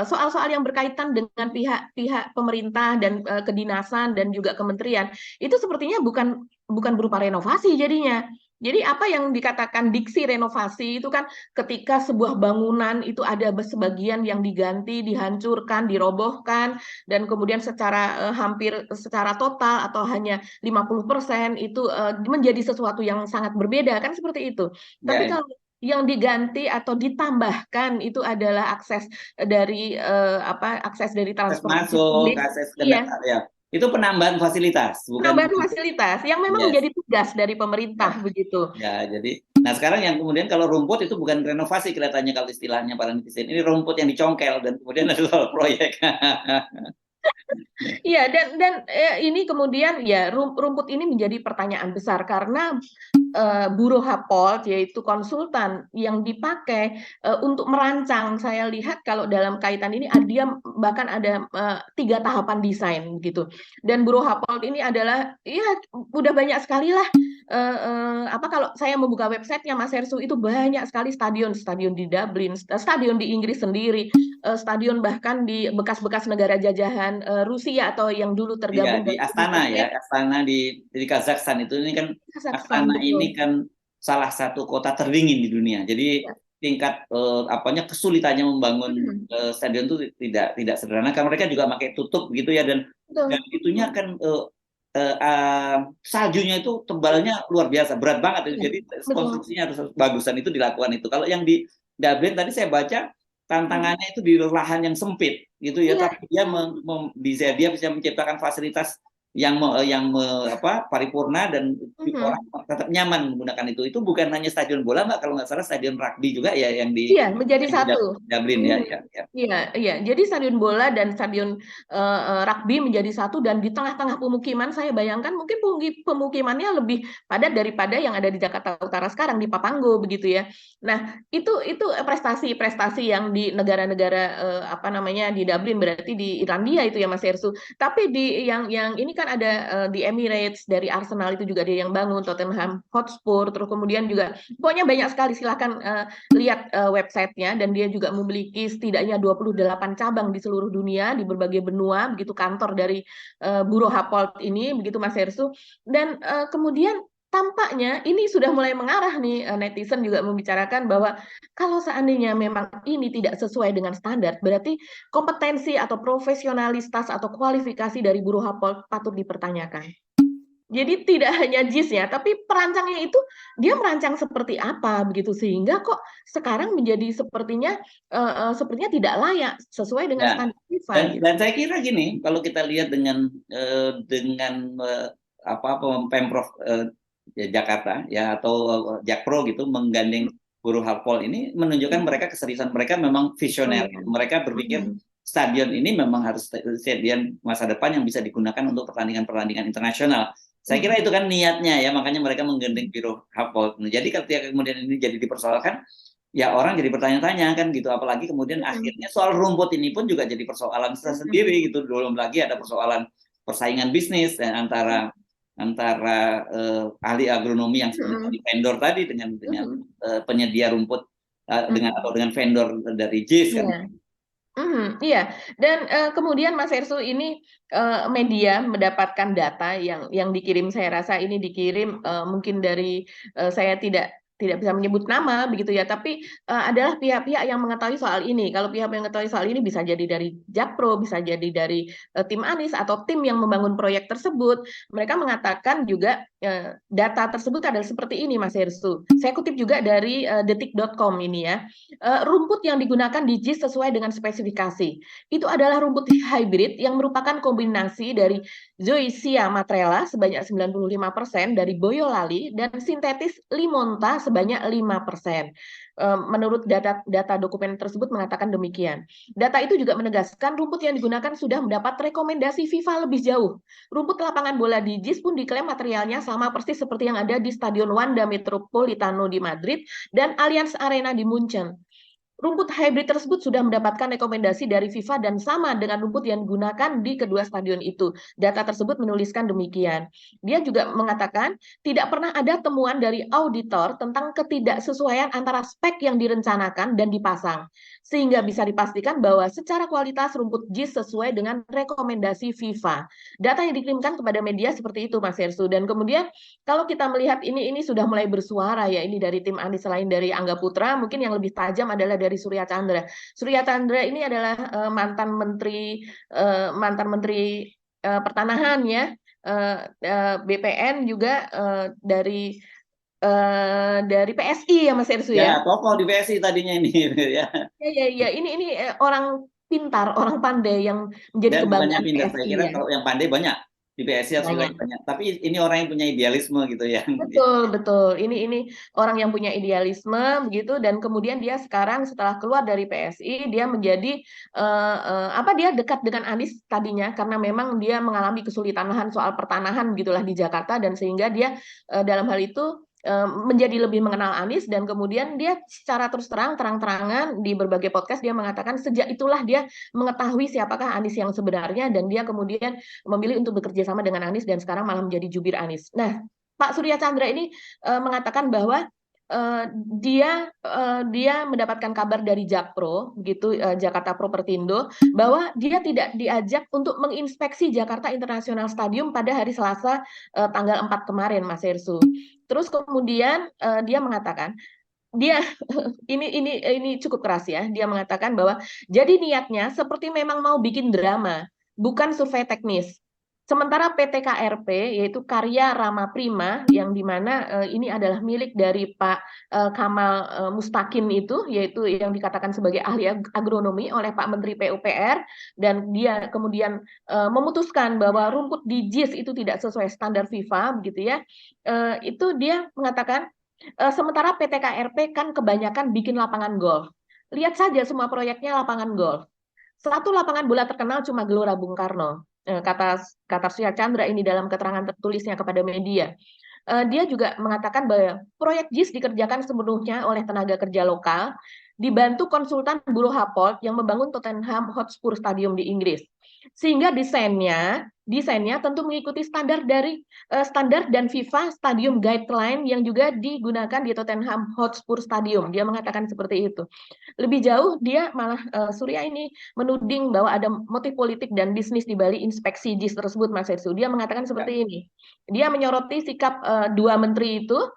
soal-soal yang berkaitan dengan pihak pemerintah dan kedinasan dan juga kementerian, itu sepertinya bukan berupa renovasi jadinya. Jadi apa yang dikatakan diksi renovasi itu kan ketika sebuah bangunan itu ada sebagian yang diganti, dihancurkan, dirobohkan, dan kemudian hampir secara total atau hanya 50% itu menjadi sesuatu yang sangat berbeda, kan seperti itu. Tapi kalau yang diganti atau ditambahkan itu adalah akses dari transportasi publik. Akses ya. Itu penambahan fasilitas, penambahan fasilitas yang memang menjadi tugas dari pemerintah begitu. Ya, jadi sekarang yang kemudian kalau rumput itu bukan renovasi kelihatannya kalau istilahnya para netizen. Ini rumput yang dicongkel dan kemudian ada soal proyek. Iya, dan ini kemudian ya rumput ini menjadi pertanyaan besar karena Bureau Happold, yaitu konsultan yang dipakai untuk merancang. Saya lihat kalau dalam kaitan ini dia bahkan ada 3 tahapan desain gitu. Dan Bureau Happold ini adalah ya udah banyak sekali lah. Apa kalau saya membuka websitenya Mas Hersu itu banyak sekali stadion di Dublin, stadion di Inggris sendiri, stadion bahkan di bekas-bekas negara jajahan Rusia atau yang dulu Iya, tergabung di dalam Uni Astana ya, Soviet. Astana di Kazakhstan itu ini kan Kazakhstan, Astana betul. ini kan salah satu kota terdingin di dunia. Jadi Ya. tingkat apanya kesulitannya membangun stadion itu tidak sederhana karena mereka juga pakai tutup gitu ya dan Betul. itunya kan saljunya itu tebalnya luar biasa, berat banget itu. Iya, Jadi betul. konstruksinya harus bagusan itu dilakukan itu. Kalau yang di Dublin tadi saya baca Mhm. tantangannya itu di lahan yang sempit gitu ya, Iya. tapi dia bisa menciptakan fasilitas paripurna dan orang Mhm. tetap nyaman menggunakan itu. Itu bukan hanya stadion bola, Mbak, kalau nggak salah stadion rugby juga ya Iya, menjadi yang di satu. Dublin ya, Mhm. ya, ya. Iya, iya. Jadi stadion bola dan stadion rugby menjadi satu dan di tengah-tengah pemukiman saya bayangkan mungkin pemukimannya lebih padat daripada yang ada di Jakarta Utara sekarang di Papanggo begitu ya. Nah, itu prestasi-prestasi yang di negara-negara apa namanya di Dublin berarti di Irlandia itu ya Mas Hersu. Tapi di yang ini kan ada di Emirates dari Arsenal itu juga dia yang bangun Tottenham Hotspur terus kemudian juga pokoknya banyak sekali silahkan lihat websitenya dan dia juga memiliki setidaknya 28 cabang di seluruh dunia di berbagai benua begitu kantor dari Bureau Happold ini begitu Mas Hersu dan kemudian tampaknya ini sudah mulai mengarah nih netizen juga membicarakan bahwa kalau seandainya memang ini tidak sesuai dengan standar berarti kompetensi atau profesionalitas atau kualifikasi dari Bureau Happold patut dipertanyakan. Jadi tidak hanya JIS-nya, tapi perancangnya itu dia merancang seperti apa begitu sehingga kok sekarang menjadi sepertinya tidak layak sesuai dengan Ya. standar FIFA gitu. Dan saya kira gini, kalau kita lihat dengan Pemprov Jakarta ya atau Jakpro gitu menggandeng Bureau Happold ini menunjukkan mereka keseriusan mereka memang Oh visioner. iya. Mereka berpikir Mhm. stadion ini memang harus stadion masa depan yang bisa digunakan untuk pertandingan-pertandingan internasional. Saya kira Mhm. itu kan niatnya ya, makanya mereka menggandeng Bureau Happold. Nah, jadi ketika kemudian ini jadi dipersoalkan, ya orang jadi bertanya-tanya kan gitu, apalagi kemudian Mhm. akhirnya soal rumput ini pun juga jadi persoalan Mhm. tersendiri gitu, belum lagi ada persoalan persaingan bisnis antara antara ahli agronomi yang sebenarnya Mhm. di vendor tadi dengan Mhm. penyedia rumput Mhm. dengan vendor dari JIS kan. Iya. Mhm, iya. Dan kemudian Mas Ersu ini media mendapatkan data yang dikirim saya rasa ini dikirim mungkin dari saya tidak bisa menyebut nama begitu ya, tapi adalah pihak-pihak yang mengetahui soal ini. Kalau pihak yang mengetahui soal ini bisa jadi dari Jakpro, bisa jadi dari tim Anies atau tim yang membangun proyek tersebut. Mereka mengatakan juga data tersebut adalah seperti ini Mas Hersu. Saya kutip juga dari detik.com ini ya. Rumput yang digunakan di JIS sesuai dengan spesifikasi. Itu adalah rumput hybrid yang merupakan kombinasi dari Zoysia matrela sebanyak 95% dari Boyolali dan sintetis Limonta sebanyak 5%. Menurut data dokumen tersebut mengatakan demikian. Data itu juga menegaskan rumput yang digunakan sudah mendapat rekomendasi FIFA lebih jauh. Rumput lapangan bola di JIS pun diklaim materialnya sama persis seperti yang ada di Stadion Wanda Metropolitano di Madrid dan Allianz Arena di Munchen. Rumput hybrid tersebut sudah mendapatkan rekomendasi dari FIFA dan sama dengan rumput yang digunakan di kedua stadion itu. Data tersebut menuliskan demikian. Dia juga mengatakan tidak pernah ada temuan dari auditor tentang ketidaksesuaian antara spek yang direncanakan dan dipasang. Sehingga bisa dipastikan bahwa secara kualitas rumput JIS sesuai dengan rekomendasi FIFA. Data yang dikirimkan kepada media seperti itu Mas Hersu. Dan kemudian kalau kita melihat ini sudah mulai bersuara ya ini dari tim Anies selain dari Angga Putra mungkin yang lebih tajam adalah dari Surya Chandra. Surya Chandra ini adalah mantan menteri pertanahan ya BPN juga dari PSI ya Mas Ersu Ya, ya. tokoh di PSI tadinya ini ya. Ya ya ya ini orang pintar, orang pandai yang menjadi Dan bukannya kebanggaan pintar, saya PSI kira ya. kalau yang pandai banyak di PSI harus Banyak. banyak. Tapi ini orang yang punya idealisme gitu ya. Betul, betul. Ini orang yang punya idealisme begitu dan kemudian dia sekarang setelah keluar dari PSI dia menjadi dia dekat dengan Anies tadinya karena memang dia mengalami kesulitan lahan soal pertanahan gitulah di Jakarta dan sehingga dia dalam hal itu menjadi lebih mengenal Anies, dan kemudian dia secara terang-terangan di berbagai podcast dia mengatakan sejak itulah dia mengetahui siapakah Anies yang sebenarnya, dan dia kemudian memilih untuk bekerja sama dengan Anies dan sekarang malah menjadi jubir Anies. Nah, Pak Surya Chandra ini mengatakan bahwa dia mendapatkan kabar dari Jakpro, gitu, Jakarta Propertindo, bahwa dia tidak diajak untuk menginspeksi Jakarta International Stadium pada hari Selasa tanggal 4 kemarin, Mas Hersu. Terus kemudian dia mengatakan dia ini cukup keras ya. Dia mengatakan bahwa jadi niatnya seperti memang mau bikin drama, bukan survei teknis. Sementara PT KRP, yaitu Karya Rama Prima, yang dimana ini adalah milik dari Pak Kamal Mustaqim itu, yaitu yang dikatakan sebagai ahli agronomi oleh Pak Menteri PUPR, dan dia kemudian memutuskan bahwa rumput di JIS itu tidak sesuai standar FIFA, begitu ya. Itu dia mengatakan, sementara PT KRP kan kebanyakan bikin lapangan golf. Lihat saja semua proyeknya lapangan golf. Satu lapangan bola terkenal cuma Gelora Bung Karno. Kata Surya Chandra ini dalam keterangan tertulisnya kepada media. Dia juga mengatakan bahwa proyek JIS dikerjakan sepenuhnya oleh tenaga kerja lokal, dibantu konsultan Buro Happold yang membangun Tottenham Hotspur Stadium di Inggris. Sehingga desainnya tentu mengikuti standar dan FIFA Stadium Guideline yang juga digunakan di Tottenham Hotspur Stadium. Dia mengatakan seperti itu. Lebih jauh, dia malah Surya ini menuding bahwa ada motif politik dan bisnis di balik inspeksi JIS tersebut, Mas Hersu. Dia mengatakan seperti ini. Dia menyoroti sikap dua menteri itu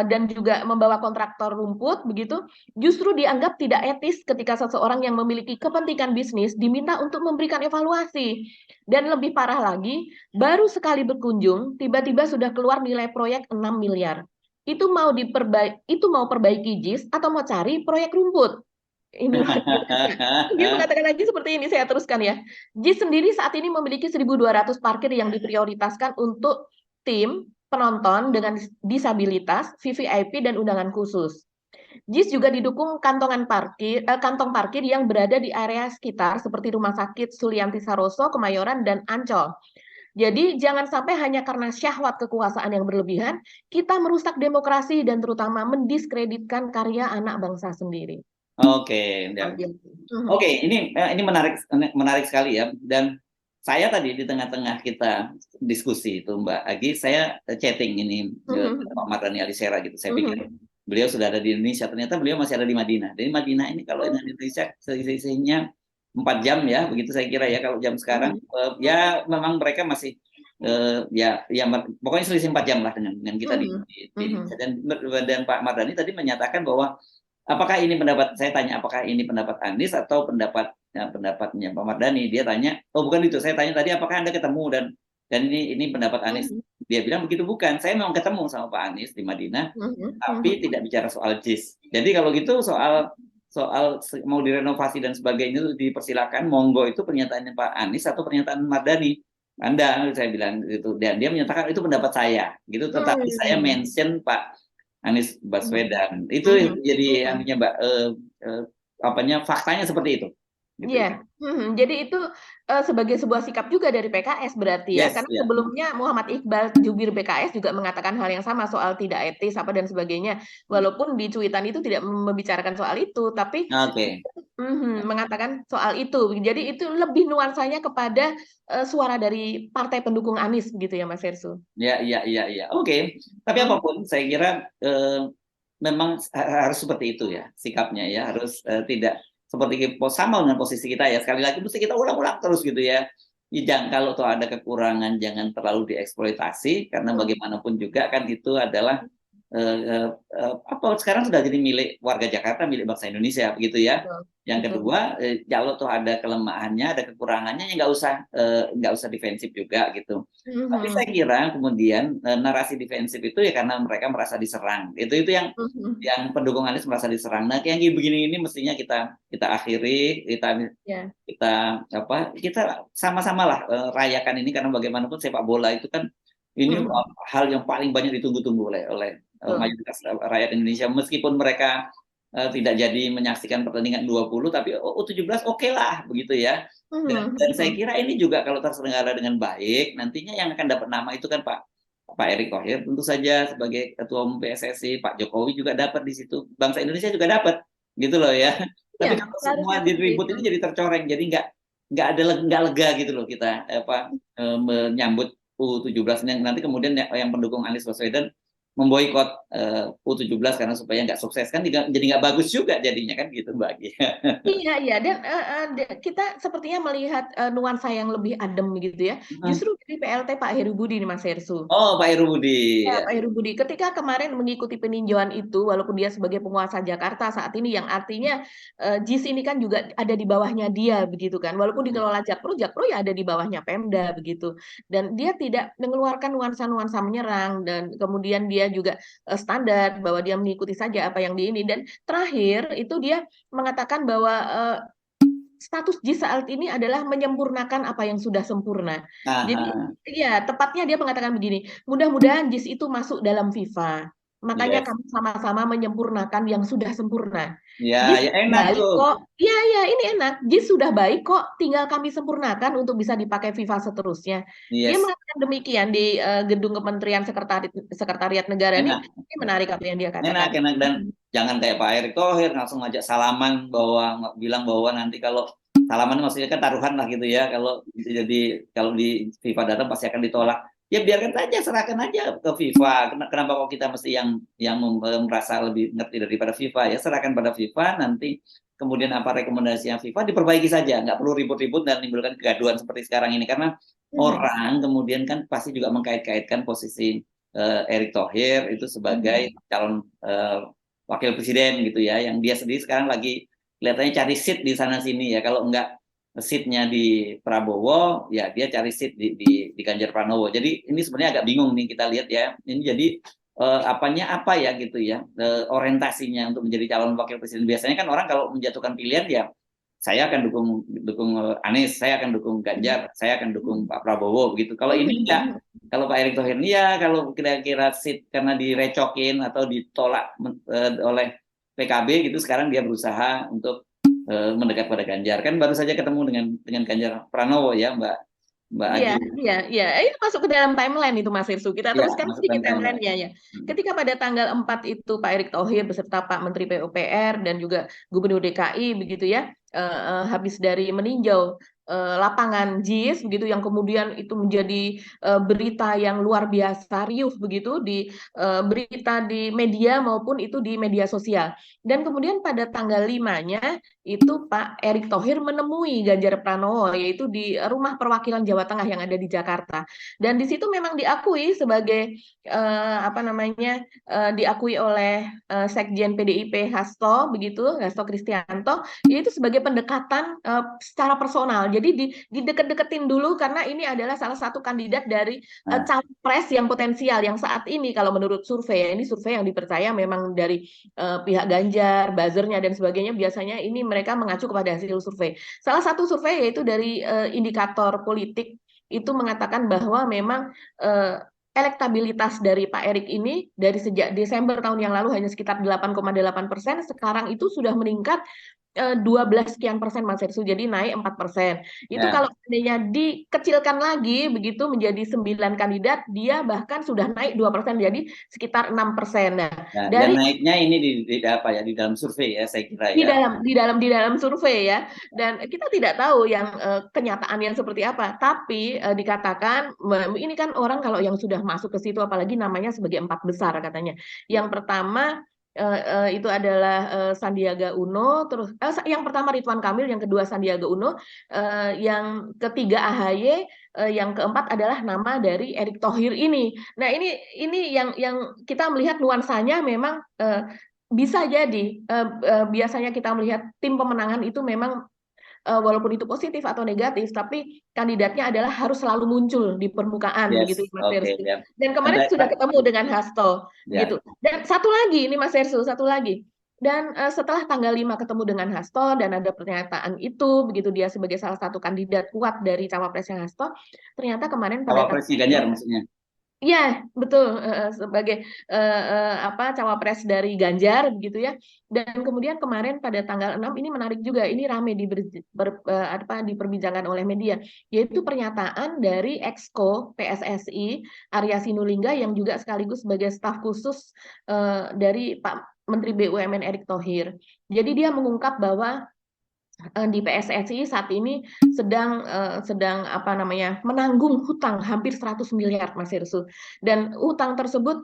dan juga membawa kontraktor rumput begitu, justru dianggap tidak etis ketika seseorang yang memiliki kepentingan bisnis diminta untuk memberikan evaluasi. Dan lebih parah lagi, baru sekali berkunjung, tiba-tiba sudah keluar nilai proyek 6 miliar. Itu mau perbaiki JIS atau mau cari proyek rumput? Ini dia mengatakan lagi seperti ini, saya teruskan ya. JIS sendiri saat ini memiliki 1.200 parkir yang diprioritaskan untuk tim, penonton dengan disabilitas, VVIP, dan undangan khusus. JIS juga didukung kantong parkir yang berada di area sekitar seperti Rumah Sakit Sulianti Saroso, Kemayoran, dan Ancol. Jadi jangan sampai hanya karena syahwat kekuasaan yang berlebihan, kita merusak demokrasi dan terutama mendiskreditkan karya anak bangsa sendiri. Oke, ini menarik sekali ya. Dan saya tadi di tengah-tengah kita diskusi itu, Mbak Agi, saya chatting ini Pak Mardhani Alisera gitu. Saya pikir beliau sudah ada di Indonesia, ternyata beliau masih ada di Madinah. Dari Madinah ini kalau di Indonesia selisihnya 4 jam ya, begitu saya kira ya. Kalau jam sekarang ya memang mereka masih ya pokoknya selisih 4 jam lah dengan kita di Indonesia. Dan Pak Mardhani tadi menyatakan bahwa apakah ini pendapat, saya tanya apakah ini pendapat Anies atau pendapatnya Pak Mardhani. Dia tanya, oh bukan itu, saya tanya tadi apakah Anda ketemu dan ini pendapat Anies. Dia bilang begitu, bukan, saya memang ketemu sama Pak Anies di Madinah, tapi tidak bicara soal JIS. Jadi kalau gitu soal mau direnovasi dan sebagainya itu dipersilakan, monggo, itu pernyataannya Pak Anies atau pernyataan Mardhani. Saya bilang gitu, dan dia menyatakan itu pendapat saya gitu, tetapi saya mention Pak Anies Baswedan. Itu jadi Mbak, faktanya seperti itu. Gitu. Iya, jadi itu sebagai sebuah sikap juga dari PKS berarti ya, karena sebelumnya Muhammad Iqbal jubir PKS juga mengatakan hal yang sama soal tidak etis apa dan sebagainya, walaupun di cuitan itu tidak membicarakan soal itu, tapi mengatakan soal itu. Jadi itu lebih nuansanya kepada suara dari partai pendukung Anies gitu ya, Mas Hersu. Ya. Oke. Tapi apapun, saya kira memang harus seperti itu ya sikapnya ya, harus tidak seperti sama dengan posisi kita ya. Sekali lagi mesti kita ulang-ulang terus gitu ya. Jangan, kalau tuh ada kekurangan jangan terlalu dieksploitasi, karena bagaimanapun juga kan itu adalah sekarang sudah jadi milik warga Jakarta, milik bangsa Indonesia begitu ya. Yang kedua, kalau tuh ada kelemahannya, ada kekurangannya, ya nggak usah defensif juga gitu. Tapi saya kira kemudian narasi defensif itu ya karena mereka merasa diserang. Itu yang pendukung Anies merasa diserang. Nah, yang begini ini mestinya kita akhiri, kita sama-sama lah rayakan ini, karena bagaimanapun sepak bola itu kan ini hal yang paling banyak ditunggu-tunggu oleh mayoritas rakyat Indonesia, meskipun mereka tidak jadi menyaksikan pertandingan 20, tapi 17 oke lah begitu ya. Dan saya kira ini juga kalau terselenggara dengan baik, nantinya yang akan dapat nama itu kan Pak Pak Erick Thohir tentu saja sebagai Ketua Umum PSSI, Pak Jokowi juga dapat di situ, bangsa Indonesia juga dapat, gitu loh ya. Ya, Tapi kalau seharusnya semua seperti diribut itu. ini jadi tercoreng, jadi nggak lega gitu loh kita menyambut U17 nanti kemudian yang pendukung Anies Baswedan memboikot U17 karena supaya nggak sukses kan jadi nggak bagus juga jadinya kan gitu Mbak Gia. Iya, iya, dan kita sepertinya melihat nuansa yang lebih adem gitu ya. Justru dari PLT Pak Heru Budi nih Mas Hersu. Oh Pak Heru Budi. Ya, Pak Heru Budi, ketika kemarin mengikuti peninjauan itu, walaupun dia sebagai penguasa Jakarta saat ini, yang artinya JIS ini kan juga ada di bawahnya dia, begitu kan. Walaupun dikelola Jakpro, Jakpro ya ada di bawahnya Pemda, begitu. Dan dia tidak mengeluarkan nuansa-nuansa menyerang, dan kemudian dia juga standar bahwa dia mengikuti saja apa yang di ini. Dan terakhir itu dia mengatakan bahwa status JIS saat ini adalah menyempurnakan apa yang sudah sempurna. Jadi, Aha, ya tepatnya dia mengatakan begini, mudah-mudahan JIS itu masuk dalam FIFA. Makanya yes. kami sama-sama menyempurnakan yang sudah sempurna. Ya, JIS ya enak baik tuh. kok. Iya, iya, ini enak. JIS sudah baik kok, tinggal kami sempurnakan untuk bisa dipakai FIFA seterusnya. Dia Yes, mengatakan demikian di gedung Kementerian Sekretariat Negara enak. ini menarik apa yang dia Enak, katakan. enak dan jangan kayak Pak Erick Thohir langsung ngajak salaman bahwa bilang bahwa nanti kalau salaman maksudnya kan taruhan lah gitu ya kalau di FIFA datang pasti akan ditolak. Ya biarkan saja, serahkan aja ke FIFA. Kenapa kok kita mesti yang merasa lebih ngerti daripada FIFA ya, serahkan pada FIFA nanti kemudian apa rekomendasi yang FIFA diperbaiki saja, nggak perlu ribut-ribut dan menimbulkan kegaduhan seperti sekarang ini karena orang kemudian kan pasti juga mengkait-kaitkan posisi Erick Thohir itu sebagai calon wakil presiden gitu ya, yang dia sendiri sekarang lagi kelihatannya cari seat di sana sini ya, kalau enggak seatnya di Prabowo ya dia cari seat di Ganjar Pranowo. Jadi ini sebenarnya agak bingung nih kita lihat ya, ini jadi apanya apa ya gitu ya, orientasinya untuk menjadi calon wakil presiden. Biasanya kan orang kalau menjatuhkan pilihan ya saya akan dukung Anies, saya akan dukung Ganjar, saya akan dukung Pak Prabowo begitu. Kalau ini enggak, kalau Pak Erick Thohir ini ya kalau kira-kira seat karena direcokin atau ditolak oleh PKB gitu, sekarang dia berusaha untuk mendekat pada Ganjar. Kan baru saja ketemu dengan Ganjar Pranowo ya Mbak Iya, Agi. iya, iya. Ini masuk ke dalam timeline itu Mas Irsu. Kita Ya, teruskan masuk sedikit timeline. timelinenya ya. Ketika pada tanggal 4 itu Pak Erick Thohir beserta Pak Menteri PUPR dan juga Gubernur DKI begitu ya, habis dari meninjau lapangan JIS begitu yang kemudian itu menjadi berita yang luar biasa riuh begitu di berita di media maupun itu di media sosial. Dan kemudian pada tanggal 5-nya itu Pak Erick Thohir menemui Ganjar Pranowo yaitu di rumah perwakilan Jawa Tengah yang ada di Jakarta. Dan di situ memang diakui sebagai apa namanya diakui oleh Sekjen PDIP Hasto begitu, Hasto Kristianto, yaitu sebagai pendekatan secara personal. Jadi dideket-deketin dulu karena ini adalah salah satu kandidat dari Nah, capres yang potensial yang saat ini kalau menurut survei ya, ini survei yang dipercaya memang dari pihak Ganjar, buzzernya dan sebagainya, biasanya ini mereka mengacu kepada hasil survei. Salah satu survei yaitu dari indikator politik itu mengatakan bahwa memang elektabilitas dari Pak Erick ini dari sejak Desember tahun yang lalu hanya sekitar 8,8%, sekarang itu sudah meningkat 12 sekian persen Mas Hersu, jadi naik 4%. Itu ya. kalau seandainya dikecilkan lagi begitu menjadi 9 kandidat, dia bahkan sudah naik 2%, jadi sekitar 6%. Nah, Nah, dan dari naiknya ini di apa ya di dalam survei ya saya kira di ya. dalam di dalam survei ya, dan kita tidak tahu yang kenyataan yang seperti apa, tapi dikatakan ini kan orang kalau yang sudah masuk ke situ apalagi namanya sebagai 4 besar katanya. Yang pertama itu adalah Sandiaga Uno, terus yang pertama Ridwan Kamil, yang kedua Sandiaga Uno, yang ketiga AHY, yang keempat adalah nama dari Erick Thohir ini. Nah, ini yang kita melihat nuansanya memang bisa jadi biasanya kita melihat tim pemenangan itu memang walaupun itu positif atau negatif, tapi kandidatnya adalah harus selalu muncul di permukaan begitu Yes, Mas oke Hersu. ya. Dan kemarin sudah ketemu dengan Hasto Ya, begitu. Dan satu lagi ini Mas Hersu, satu lagi. Dan setelah tanggal 5 ketemu dengan Hasto dan ada pernyataan itu begitu dia sebagai salah satu kandidat kuat dari cawapresnya Hasto, ternyata kemarin pada tanggal cawapresnya Ganjar maksudnya. Iya, betul, sebagai apa cawapres dari Ganjar begitu ya. Dan kemudian kemarin pada tanggal 6 ini menarik juga, ini rame apa, diperbincangkan oleh media, yaitu pernyataan dari Exco PSSI Arya Sinulinga yang juga sekaligus sebagai staf khusus dari Pak Menteri BUMN Erick Thohir. Jadi dia mengungkap bahwa di PSSI saat ini sedang apa namanya menanggung hutang hampir 100 miliar Mas Hirsu, dan hutang tersebut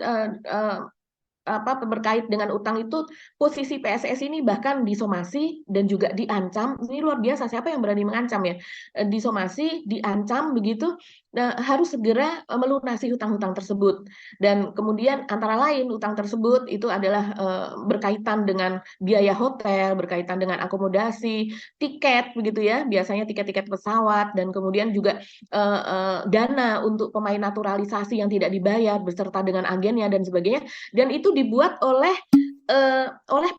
apa berkait dengan utang itu posisi PSSI ini bahkan disomasi dan juga diancam. Ini luar biasa, siapa yang berani mengancam ya? Disomasi, diancam begitu, harus segera melunasi hutang-hutang tersebut. Dan kemudian antara lain hutang tersebut itu adalah berkaitan dengan biaya hotel, berkaitan dengan akomodasi, tiket begitu ya, biasanya tiket-tiket pesawat, dan kemudian juga dana untuk pemain naturalisasi yang tidak dibayar beserta dengan agennya dan sebagainya, dan itu dibuat oleh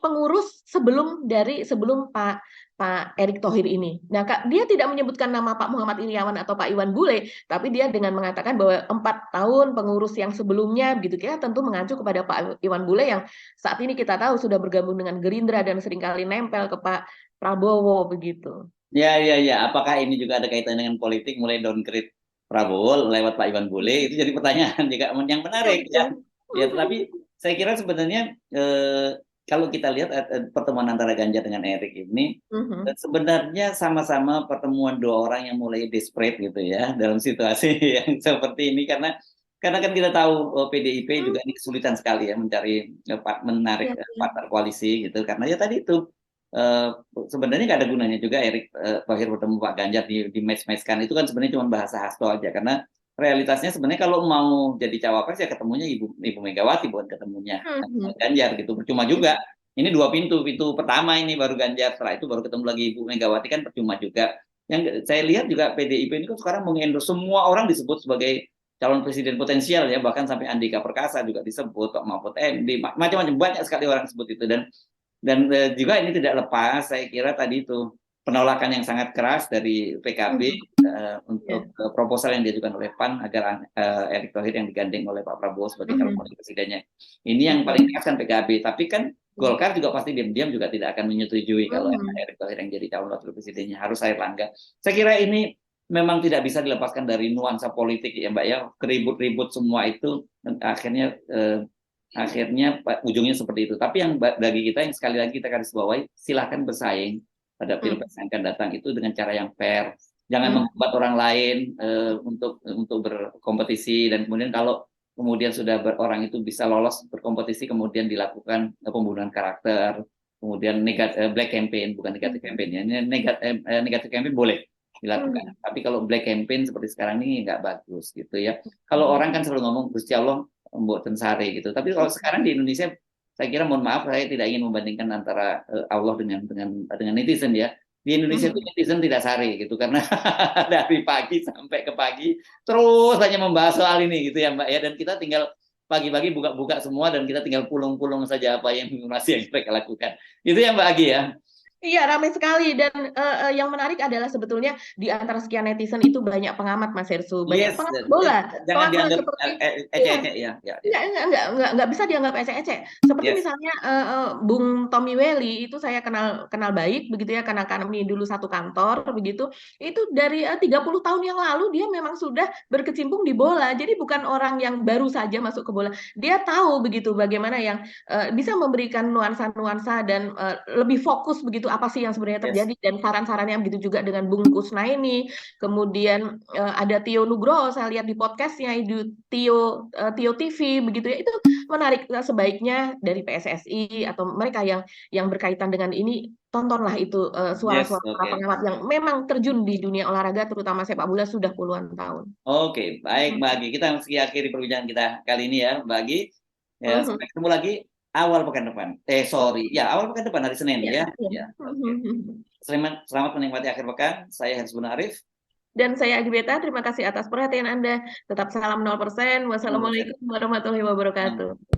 pengurus sebelum Pak Erick Thohir ini. Nah, dia tidak menyebutkan nama Pak Muhammad Iryawan atau Pak Iwan Bule, tapi dia dengan mengatakan bahwa 4 tahun pengurus yang sebelumnya, begitu ya, tentu mengacu kepada Pak Iwan Bule yang saat ini kita tahu sudah bergabung dengan Gerindra dan seringkali nempel ke Pak Prabowo begitu. Ya, ya, ya. Apakah ini juga ada kaitan dengan politik, mulai downgrade Prabowo lewat Pak Iwan Bule? Itu jadi pertanyaan juga yang menarik ya. Betul. Ya, tetapi saya kira sebenarnya kalau kita lihat pertemuan antara Ganjar dengan Erik ini sebenarnya sama-sama pertemuan dua orang yang mulai desperate gitu ya dalam situasi yang seperti ini, karena kan kita tahu PDIP juga ini kesulitan sekali ya mencari menarik Iya, iya. partner koalisi gitu, karena ya tadi itu eh, sebenarnya nggak ada gunanya juga Erik Thohir bertemu Pak Ganjar di match-matchkan, itu kan sebenarnya cuma bahasa hasto aja, karena realitasnya sebenarnya kalau mau jadi cawapres ya ketemunya Ibu Megawati, bukan ketemunya Ganjar gitu. Percuma juga. Ini dua pintu pertama ini baru Ganjar, setelah itu baru ketemu lagi Ibu Megawati, kan percuma juga. Yang saya lihat juga PDIP ini kan sekarang mengendorse, semua orang disebut sebagai calon presiden potensial ya, bahkan sampai Andika Perkasa juga disebut, Pak Mahfud MD, macam-macam, banyak sekali orang sebut itu. Dan juga ini tidak lepas, saya kira tadi itu penolakan yang sangat keras dari PKB untuk proposal yang diajukan oleh PAN agar Erick Thohir yang digandeng oleh Pak Prabowo sebagai calon wakil presidennya. Ini yang paling keras kan PKB, tapi kan Golkar juga pasti diam-diam juga tidak akan menyetujui kalau Erick Thohir yang jadi calon wakil presidennya, harus Airlangga. Saya kira ini memang tidak bisa dilepaskan dari nuansa politik ya Mbak ya, keribut-ribut semua itu akhirnya ujungnya seperti itu. Tapi yang bagi kita yang sekali lagi kita garis bawahi, silahkan bersaing pada pilpres yang akan datang itu dengan cara yang fair. Jangan menghambat orang lain untuk berkompetisi, dan kemudian kalau kemudian sudah orang itu bisa lolos berkompetisi, kemudian dilakukan pembunuhan karakter, kemudian black campaign, bukan negatif campaign ya. Negatif campaign boleh dilakukan. Tapi kalau black campaign seperti sekarang ini nggak bagus gitu ya. Kalau orang kan selalu ngomong Gusti Allah membuat sari gitu. Tapi kalau sekarang di Indonesia, saya kira, mohon maaf, saya tidak ingin membandingkan antara Allah dengan netizen ya. Di Indonesia itu netizen tidak sari gitu, karena dari pagi sampai ke pagi terus hanya membahas soal ini gitu ya Mbak ya. Dan kita tinggal pagi-pagi buka-buka semua, dan kita tinggal pulung-pulung saja apa yang masih yang mereka lakukan. Itu ya Mbak Agi ya. Iya, ramai sekali, dan yang menarik adalah sebetulnya di antara sekian netizen itu banyak pengamat Mas Hersu, banyak Yes, pengamat bola, jangan dianggap seperti ecek-ecek ya. nggak bisa dianggap ecek-ecek. Seperti Yes. misalnya Bung Tommy Welly itu saya kenal baik begitu ya, karena kami dulu satu kantor begitu. Itu dari 30 tahun yang lalu dia memang sudah berkecimpung di bola. Jadi bukan orang yang baru saja masuk ke bola. Dia tahu begitu bagaimana yang bisa memberikan nuansa-nuansa dan lebih fokus begitu apa sih yang sebenarnya terjadi, dan saran-sarannya begitu juga dengan Bung Kusnaini. Kemudian ada Tio Nugroho, saya lihat di podcastnya itu Tio TV begitu ya, itu menarik. Sebaiknya dari PSSI atau mereka yang berkaitan dengan ini, tontonlah itu suara-suara para pengamat yang memang terjun di dunia olahraga terutama sepak bola sudah puluhan tahun. Oke, baik Mbak Agi, kita mesti akhiri perbincangan kita kali ini ya Mbak Agi. Ya, sampai ketemu lagi awal pekan depan. Awal pekan depan, hari Senin ya. Selamat menikmati akhir pekan. Saya Haris Arif. Dan saya Agi Beta, terima kasih atas perhatian Anda. Tetap salam 0%. Wassalamualaikum warahmatullahi wabarakatuh.